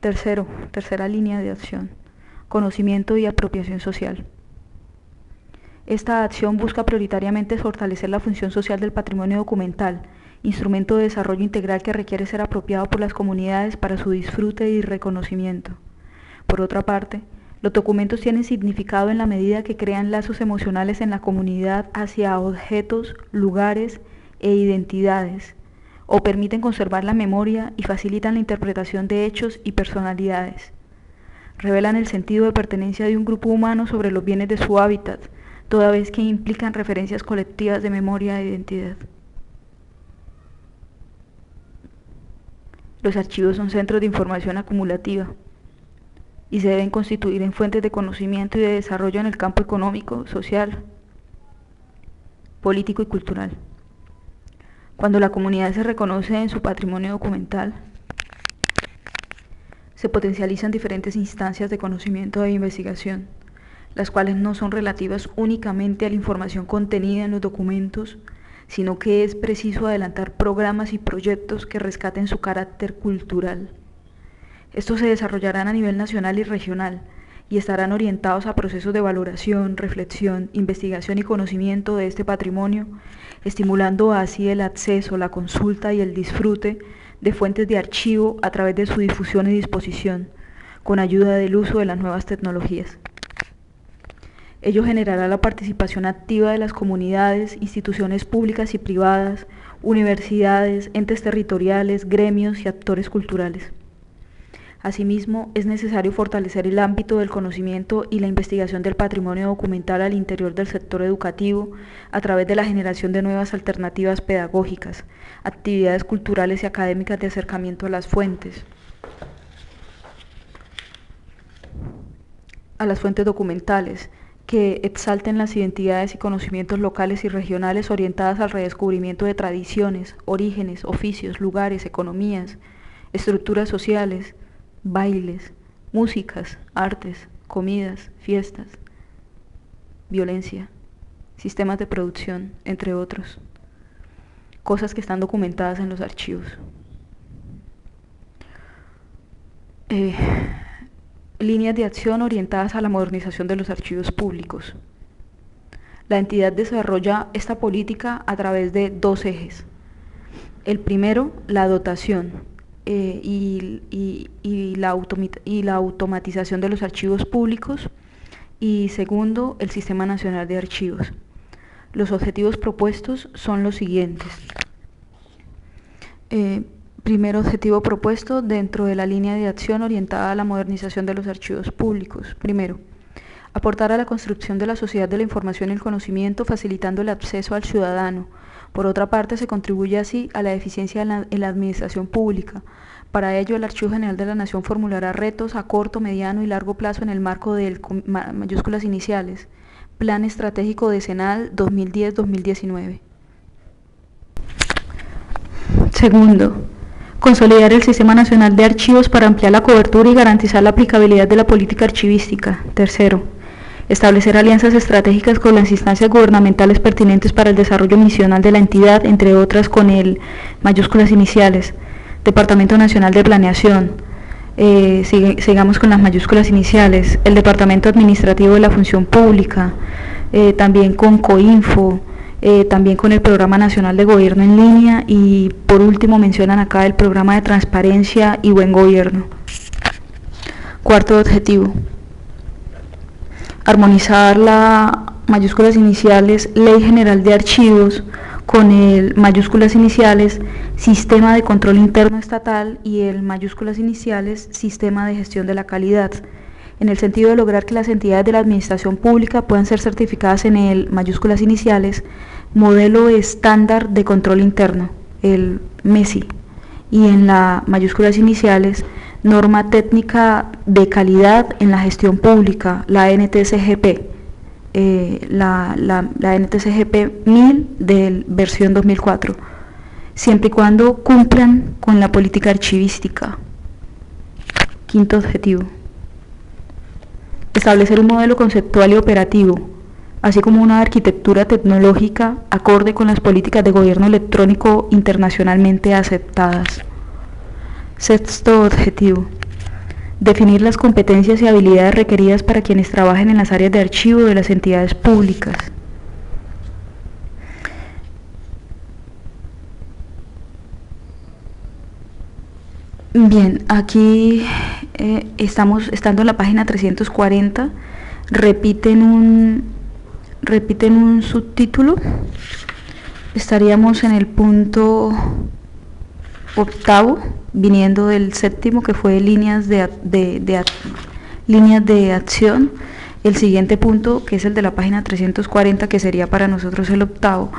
Tercera línea de acción, conocimiento y apropiación social. Esta acción busca prioritariamente fortalecer la función social del patrimonio documental, instrumento de desarrollo integral que requiere ser apropiado por las comunidades para su disfrute y reconocimiento. Por otra parte, los documentos tienen significado en la medida que crean lazos emocionales en la comunidad hacia objetos, lugares e identidades, o permiten conservar la memoria y facilitan la interpretación de hechos y personalidades. Revelan el sentido de pertenencia de un grupo humano sobre los bienes de su hábitat, toda vez que implican referencias colectivas de memoria e identidad. Los archivos son centros de información acumulativa y se deben constituir en fuentes de conocimiento y de desarrollo en el campo económico, social, político y cultural. Cuando la comunidad se reconoce en su patrimonio documental, se potencializan diferentes instancias de conocimiento e investigación, las cuales no son relativas únicamente a la información contenida en los documentos, sino que es preciso adelantar programas y proyectos que rescaten su carácter cultural. Estos se desarrollarán a nivel nacional y regional y estarán orientados a procesos de valoración, reflexión, investigación y conocimiento de este patrimonio, estimulando así el acceso, la consulta y el disfrute de fuentes de archivo a través de su difusión y disposición, con ayuda del uso de las nuevas tecnologías. Ello generará la participación activa de las comunidades, instituciones públicas y privadas, universidades, entes territoriales, gremios y actores culturales. Asimismo, es necesario fortalecer el ámbito del conocimiento y la investigación del patrimonio documental al interior del sector educativo a través de la generación de nuevas alternativas pedagógicas, actividades culturales y académicas de acercamiento a las fuentes documentales, que exalten las identidades y conocimientos locales y regionales orientadas al redescubrimiento de tradiciones, orígenes, oficios, lugares, economías, estructuras sociales, bailes, músicas, artes, comidas, fiestas, violencia, sistemas de producción, entre otros, cosas que están documentadas en los archivos. Líneas de acción orientadas a la modernización de los archivos públicos. La entidad desarrolla esta política a través de dos ejes. El primero, la dotación y la automatización de los archivos públicos, y segundo, el Sistema Nacional de Archivos. Los objetivos propuestos son los siguientes. Primer objetivo propuesto dentro de la línea de acción orientada a la modernización de los archivos públicos. Primero, aportar a la construcción de la sociedad de la información y el conocimiento, facilitando el acceso al ciudadano. Por otra parte, se contribuye así a la eficiencia en la administración pública. Para ello, el Archivo General de la Nación formulará retos a corto, mediano y largo plazo en el marco del mayúsculas iniciales, Plan Estratégico Decenal 2010-2019. Segundo, consolidar el Sistema Nacional de Archivos para ampliar la cobertura y garantizar la aplicabilidad de la política archivística. Tercero, establecer alianzas estratégicas con las instancias gubernamentales pertinentes para el desarrollo misional de la entidad, entre otras con el mayúsculas iniciales, Departamento Nacional de Planeación, sigamos con las mayúsculas iniciales, el Departamento Administrativo de la Función Pública, también con COINFO, también con el Programa Nacional de Gobierno en Línea, y por último mencionan acá el Programa de Transparencia y Buen Gobierno. Cuarto objetivo, armonizar la mayúsculas iniciales Ley General de Archivos con el mayúsculas iniciales Sistema de Control Interno Estatal y el mayúsculas iniciales Sistema de Gestión de la Calidad, en el sentido de lograr que las entidades de la administración pública puedan ser certificadas en el mayúsculas iniciales Modelo Estándar de Control Interno, el MESI, y en la mayúsculas iniciales Norma Técnica de Calidad en la Gestión Pública, la NTSGP, la NTSGP 1000 de versión 2004, siempre y cuando cumplan con la política archivística. Quinto objetivo, establecer un modelo conceptual y operativo, así como una arquitectura tecnológica acorde con las políticas de gobierno electrónico internacionalmente aceptadas. Sexto objetivo, definir las competencias y habilidades requeridas para quienes trabajen en las áreas de archivo de las entidades públicas. Bien, aquí estando en la página 340, repiten un subtítulo. Estaríamos en el punto octavo, viniendo del séptimo, que fue líneas de acción. El siguiente punto, que es el de la página 340, que sería para nosotros el octavo,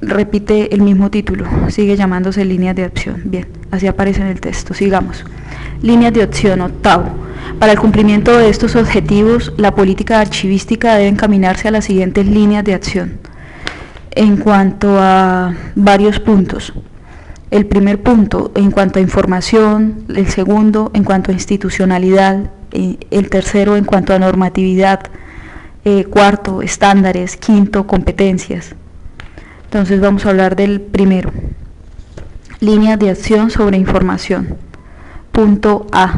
repite el mismo título, sigue llamándose líneas de acción. Bien, así aparece en el texto. Sigamos. Líneas de acción, octavo. Para el cumplimiento de estos objetivos, la política archivística debe encaminarse a las siguientes líneas de acción. En cuanto a varios puntos. El primer punto, en cuanto a información; el segundo, en cuanto a institucionalidad; el tercero, en cuanto a normatividad; cuarto, estándares; quinto, competencias. Entonces vamos a hablar del primero. Líneas de acción sobre información. Punto A.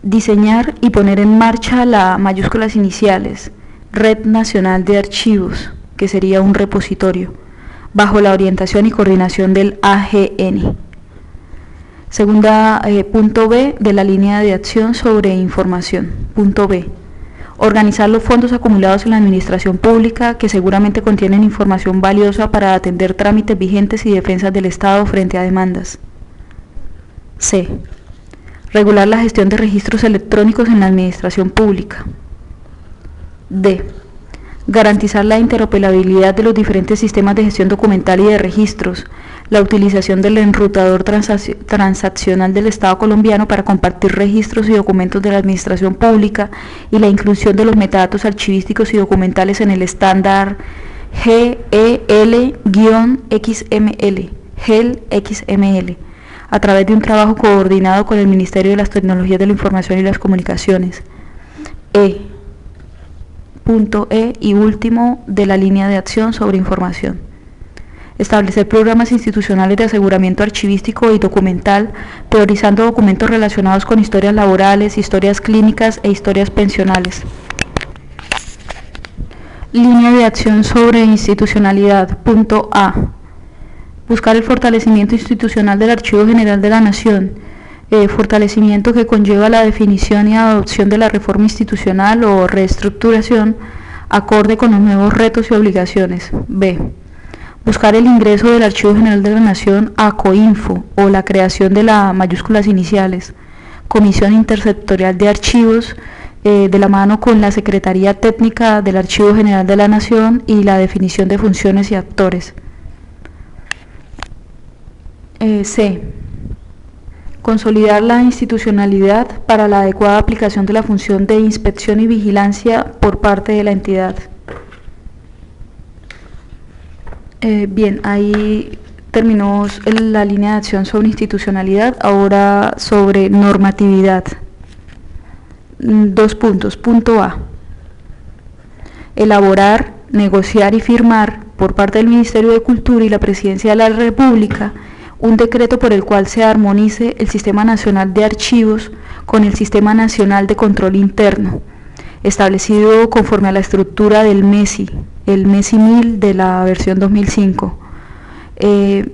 Diseñar y poner en marcha la mayúsculas iniciales, Red Nacional de Archivos, que sería un repositorio, bajo la orientación y coordinación del AGN. Segunda, punto B de la línea de acción sobre información. Punto B. Organizar los fondos acumulados en la administración pública, que seguramente contienen información valiosa para atender trámites vigentes y defensas del Estado frente a demandas. C. Regular la gestión de registros electrónicos en la administración pública. D. Garantizar la interoperabilidad de los diferentes sistemas de gestión documental y de registros, la utilización del enrutador transaccional del Estado colombiano para compartir registros y documentos de la administración pública, y la inclusión de los metadatos archivísticos y documentales en el estándar GEL-XML, a través de un trabajo coordinado con el Ministerio de las Tecnologías de la Información y las Comunicaciones. Punto E y último de la línea de acción sobre información. Establecer programas institucionales de aseguramiento archivístico y documental, priorizando documentos relacionados con historias laborales, historias clínicas e historias pensionales. Línea de acción sobre institucionalidad. Punto A. Buscar el fortalecimiento institucional del Archivo General de la Nación, fortalecimiento que conlleva la definición y adopción de la reforma institucional o reestructuración acorde con los nuevos retos y obligaciones. B. Buscar el ingreso del Archivo General de la Nación a COINFO, o la creación de las mayúsculas iniciales, Comisión Intersectorial de Archivos, de la mano con la Secretaría Técnica del Archivo General de la Nación, y la definición de funciones y actores. C. Consolidar la institucionalidad para la adecuada aplicación de la función de inspección y vigilancia por parte de la entidad. Bien, ahí terminó la línea de acción sobre institucionalidad. Ahora sobre normatividad. 2 puntos. Punto A. Elaborar, negociar y firmar por parte del Ministerio de Cultura y la Presidencia de la República un decreto por el cual se armonice el Sistema Nacional de Archivos con el Sistema Nacional de Control Interno, establecido conforme a la estructura del MESI, el MESI 1000 de la versión 2005.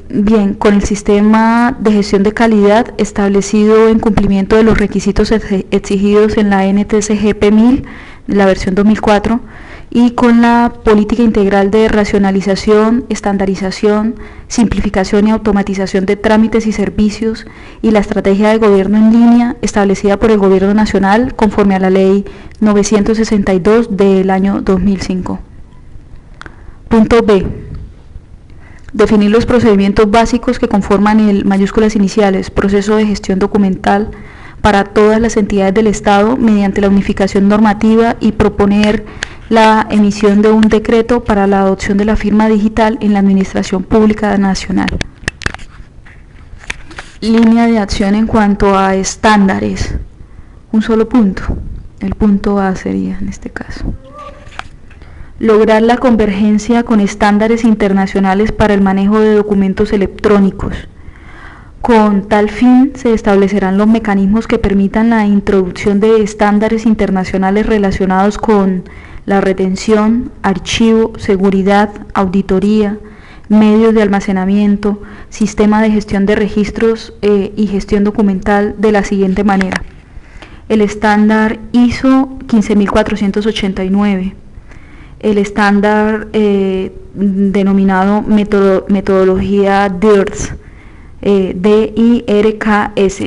Bien, con el sistema de gestión de calidad establecido en cumplimiento de los requisitos exigidos en la NTSGP 1000 de la versión 2004, y con la política integral de racionalización, estandarización, simplificación y automatización de trámites y servicios, y la estrategia de gobierno en línea establecida por el Gobierno Nacional conforme a la Ley 962 del año 2005. Punto B. Definir los procedimientos básicos que conforman el mayúsculas iniciales, proceso de gestión documental para todas las entidades del Estado mediante la unificación normativa, y proponer la emisión de un decreto para la adopción de la firma digital en la Administración Pública Nacional. Línea de acción en cuanto a estándares. Un solo punto. El punto A sería en este caso. Lograr la convergencia con estándares internacionales para el manejo de documentos electrónicos. Con tal fin se establecerán los mecanismos que permitan la introducción de estándares internacionales relacionados con la retención, archivo, seguridad, auditoría, medios de almacenamiento, sistema de gestión de registros y gestión documental de la siguiente manera. El estándar ISO 15489, el estándar denominado metodología DIRTS, DIRKS,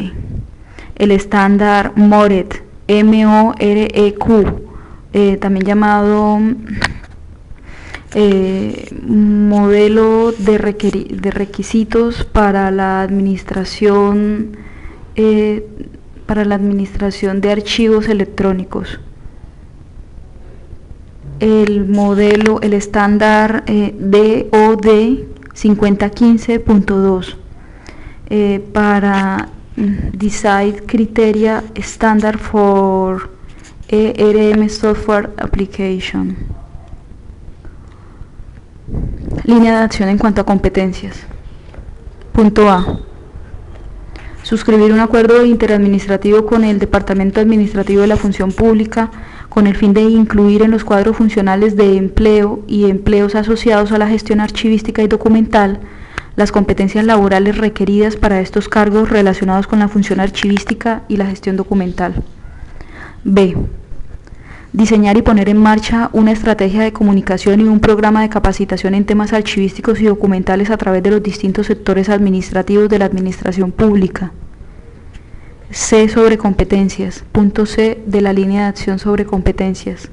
el estándar MOREQ, MOREQ, también llamado modelo de requisitos para la administración de archivos electrónicos. El estándar DOD 5015.2 para Design Criteria Standard for ERM Software Application. Línea de acción en cuanto a competencias. Punto A. Suscribir un acuerdo interadministrativo con el Departamento Administrativo de la Función Pública con el fin de incluir en los cuadros funcionales de empleo y empleos asociados a la gestión archivística y documental las competencias laborales requeridas para estos cargos relacionados con la función archivística y la gestión documental. B. Diseñar y poner en marcha una estrategia de comunicación y un programa de capacitación en temas archivísticos y documentales a través de los distintos sectores administrativos de la administración pública. C. Sobre competencias. Punto C de la línea de acción sobre competencias.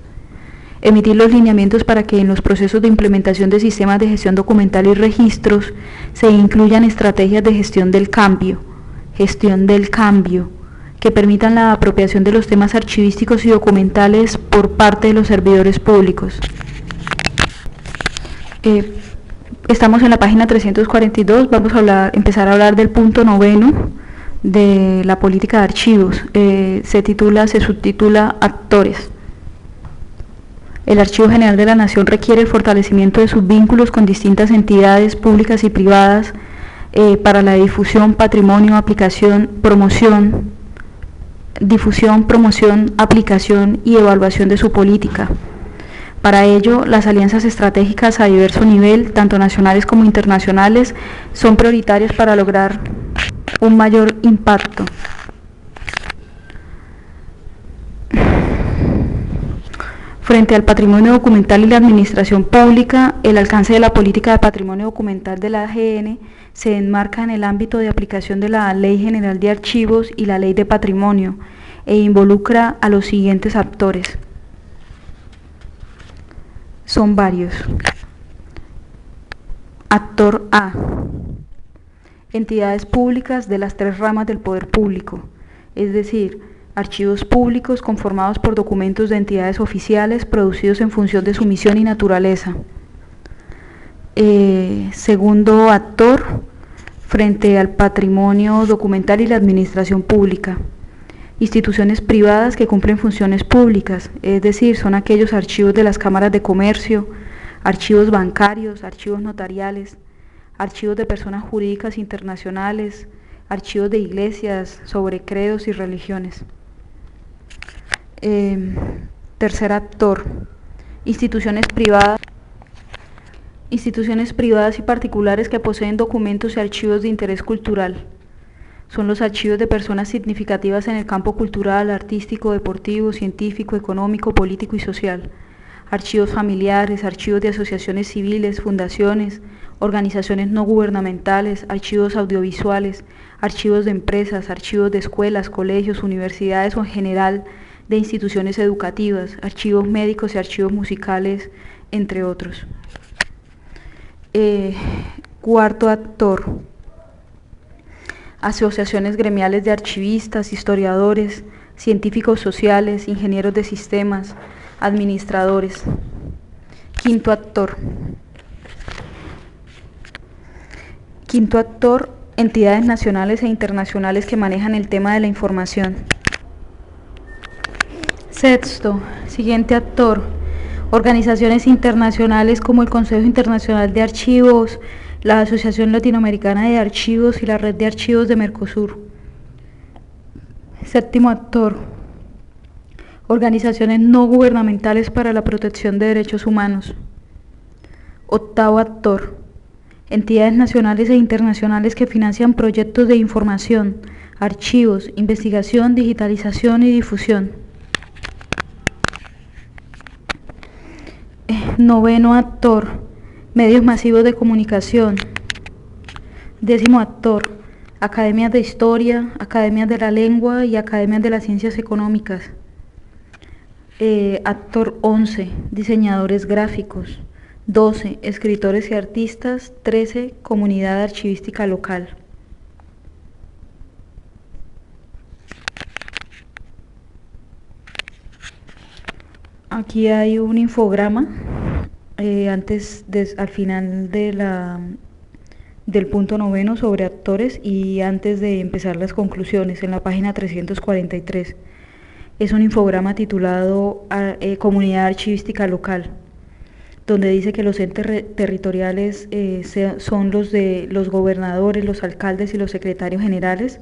Emitir los lineamientos para que en los procesos de implementación de sistemas de gestión documental y registros se incluyan estrategias de gestión del cambio, que permitan la apropiación de los temas archivísticos y documentales por parte de los servidores públicos. Estamos en la página 342, vamos a empezar a hablar del punto 9 de la política de archivos. Se subtitula Actores. El Archivo General de la Nación requiere el fortalecimiento de sus vínculos con distintas entidades públicas y privadas para la difusión, patrimonio, promoción, aplicación y evaluación de su política. Para ello, las alianzas estratégicas a diverso nivel, tanto nacionales como internacionales, son prioritarias para lograr un mayor impacto. Frente al patrimonio documental y la administración pública, el alcance de la política de patrimonio documental de la AGN se enmarca en el ámbito de aplicación de la Ley General de Archivos y la Ley de Patrimonio e involucra a los siguientes actores. Son varios. Actor A. Entidades públicas de las tres ramas del poder público, es decir, archivos públicos conformados por documentos de entidades oficiales producidos en función de su misión y naturaleza. Segundo actor, frente al patrimonio documental y la administración pública. Instituciones privadas que cumplen funciones públicas, es decir, son aquellos archivos de las cámaras de comercio, archivos bancarios, archivos notariales, archivos de personas jurídicas internacionales, archivos de iglesias sobre credos y religiones. Tercer actor, instituciones privadas y particulares que poseen documentos y archivos de interés cultural. Son los archivos de personas significativas en el campo cultural, artístico, deportivo, científico, económico, político y social. Archivos familiares, archivos de asociaciones civiles, fundaciones, organizaciones no gubernamentales, archivos audiovisuales, archivos de empresas, archivos de escuelas, colegios, universidades o en general de instituciones educativas, archivos médicos y archivos musicales, entre otros. Cuarto actor, asociaciones gremiales de archivistas, historiadores, científicos sociales, ingenieros de sistemas, administradores. Quinto actor, entidades nacionales e internacionales que manejan el tema de la información. Sexto, siguiente actor, organizaciones internacionales como el Consejo Internacional de Archivos, la Asociación Latinoamericana de Archivos y la Red de Archivos de Mercosur. Séptimo actor, organizaciones no gubernamentales para la protección de derechos humanos. Octavo actor, entidades nacionales e internacionales que financian proyectos de información, archivos, investigación, digitalización y difusión. Noveno actor, medios masivos de comunicación. Décimo actor, academias de historia, academias de la lengua y academias de las ciencias económicas. Actor 11, diseñadores gráficos. 12, escritores y artistas. 13, comunidad archivística local. Aquí hay un infograma al final del punto 9 sobre actores y antes de empezar las conclusiones en la página 343. Es un infograma titulado Comunidad Archivística Local, donde dice que los entes territoriales son los de los gobernadores, los alcaldes y los secretarios generales,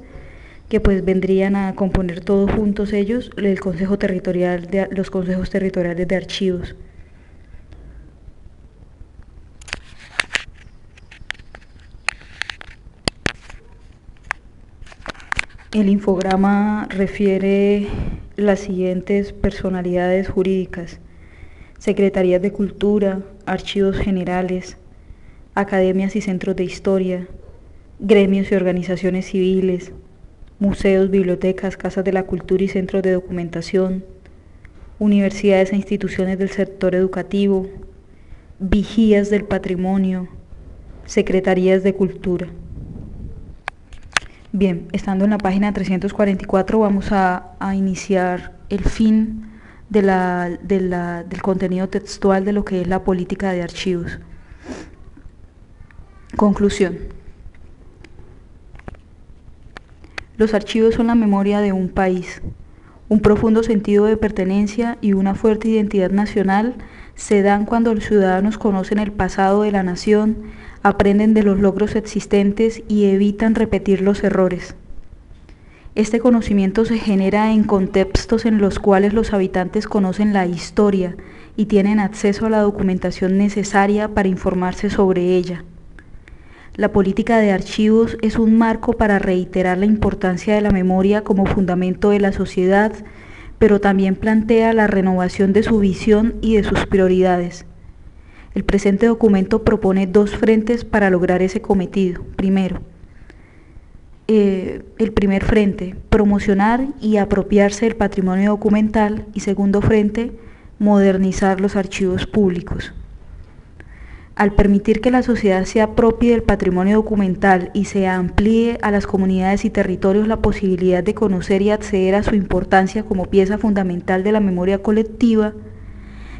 que pues vendrían a componer todos juntos ellos los consejos territoriales de archivos. El infograma refiere las siguientes personalidades jurídicas: secretarías de cultura, archivos generales, academias y centros de historia, gremios y organizaciones civiles, museos, bibliotecas, casas de la cultura y centros de documentación, universidades e instituciones del sector educativo, vigías del patrimonio, secretarías de cultura. Bien, estando en la página 344 vamos a iniciar el fin del contenido textual de lo que es la política de archivos. Conclusión. Los archivos son la memoria de un país. Un profundo sentido de pertenencia y una fuerte identidad nacional se dan cuando los ciudadanos conocen el pasado de la nación, aprenden de los logros existentes y evitan repetir los errores. Este conocimiento se genera en contextos en los cuales los habitantes conocen la historia y tienen acceso a la documentación necesaria para informarse sobre ella. La política de archivos es un marco para reiterar la importancia de la memoria como fundamento de la sociedad, pero también plantea la renovación de su visión y de sus prioridades. El presente documento propone dos frentes para lograr ese cometido. Primero, el primer frente, promocionar y apropiarse del patrimonio documental, y segundo frente, modernizar los archivos públicos. Al permitir que la sociedad se apropie del patrimonio documental y se amplíe a las comunidades y territorios la posibilidad de conocer y acceder a su importancia como pieza fundamental de la memoria colectiva,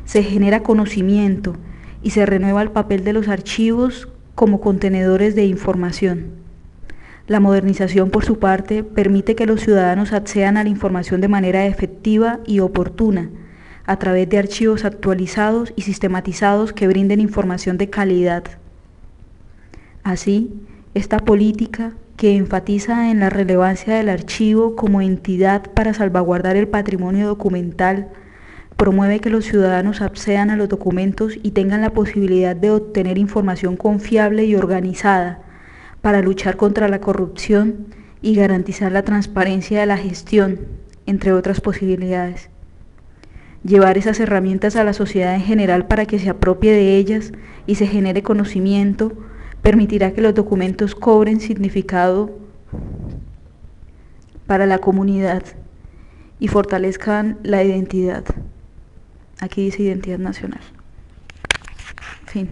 se genera conocimiento y se renueva el papel de los archivos como contenedores de información. La modernización, por su parte, permite que los ciudadanos accedan a la información de manera efectiva y oportuna, a través de archivos actualizados y sistematizados que brinden información de calidad. Así, esta política, que enfatiza en la relevancia del archivo como entidad para salvaguardar el patrimonio documental, promueve que los ciudadanos accedan a los documentos y tengan la posibilidad de obtener información confiable y organizada para luchar contra la corrupción y garantizar la transparencia de la gestión, entre otras posibilidades. Llevar esas herramientas a la sociedad en general para que se apropie de ellas y se genere conocimiento permitirá que los documentos cobren significado para la comunidad y fortalezcan la identidad. Aquí dice identidad nacional. Fin.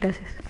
Gracias.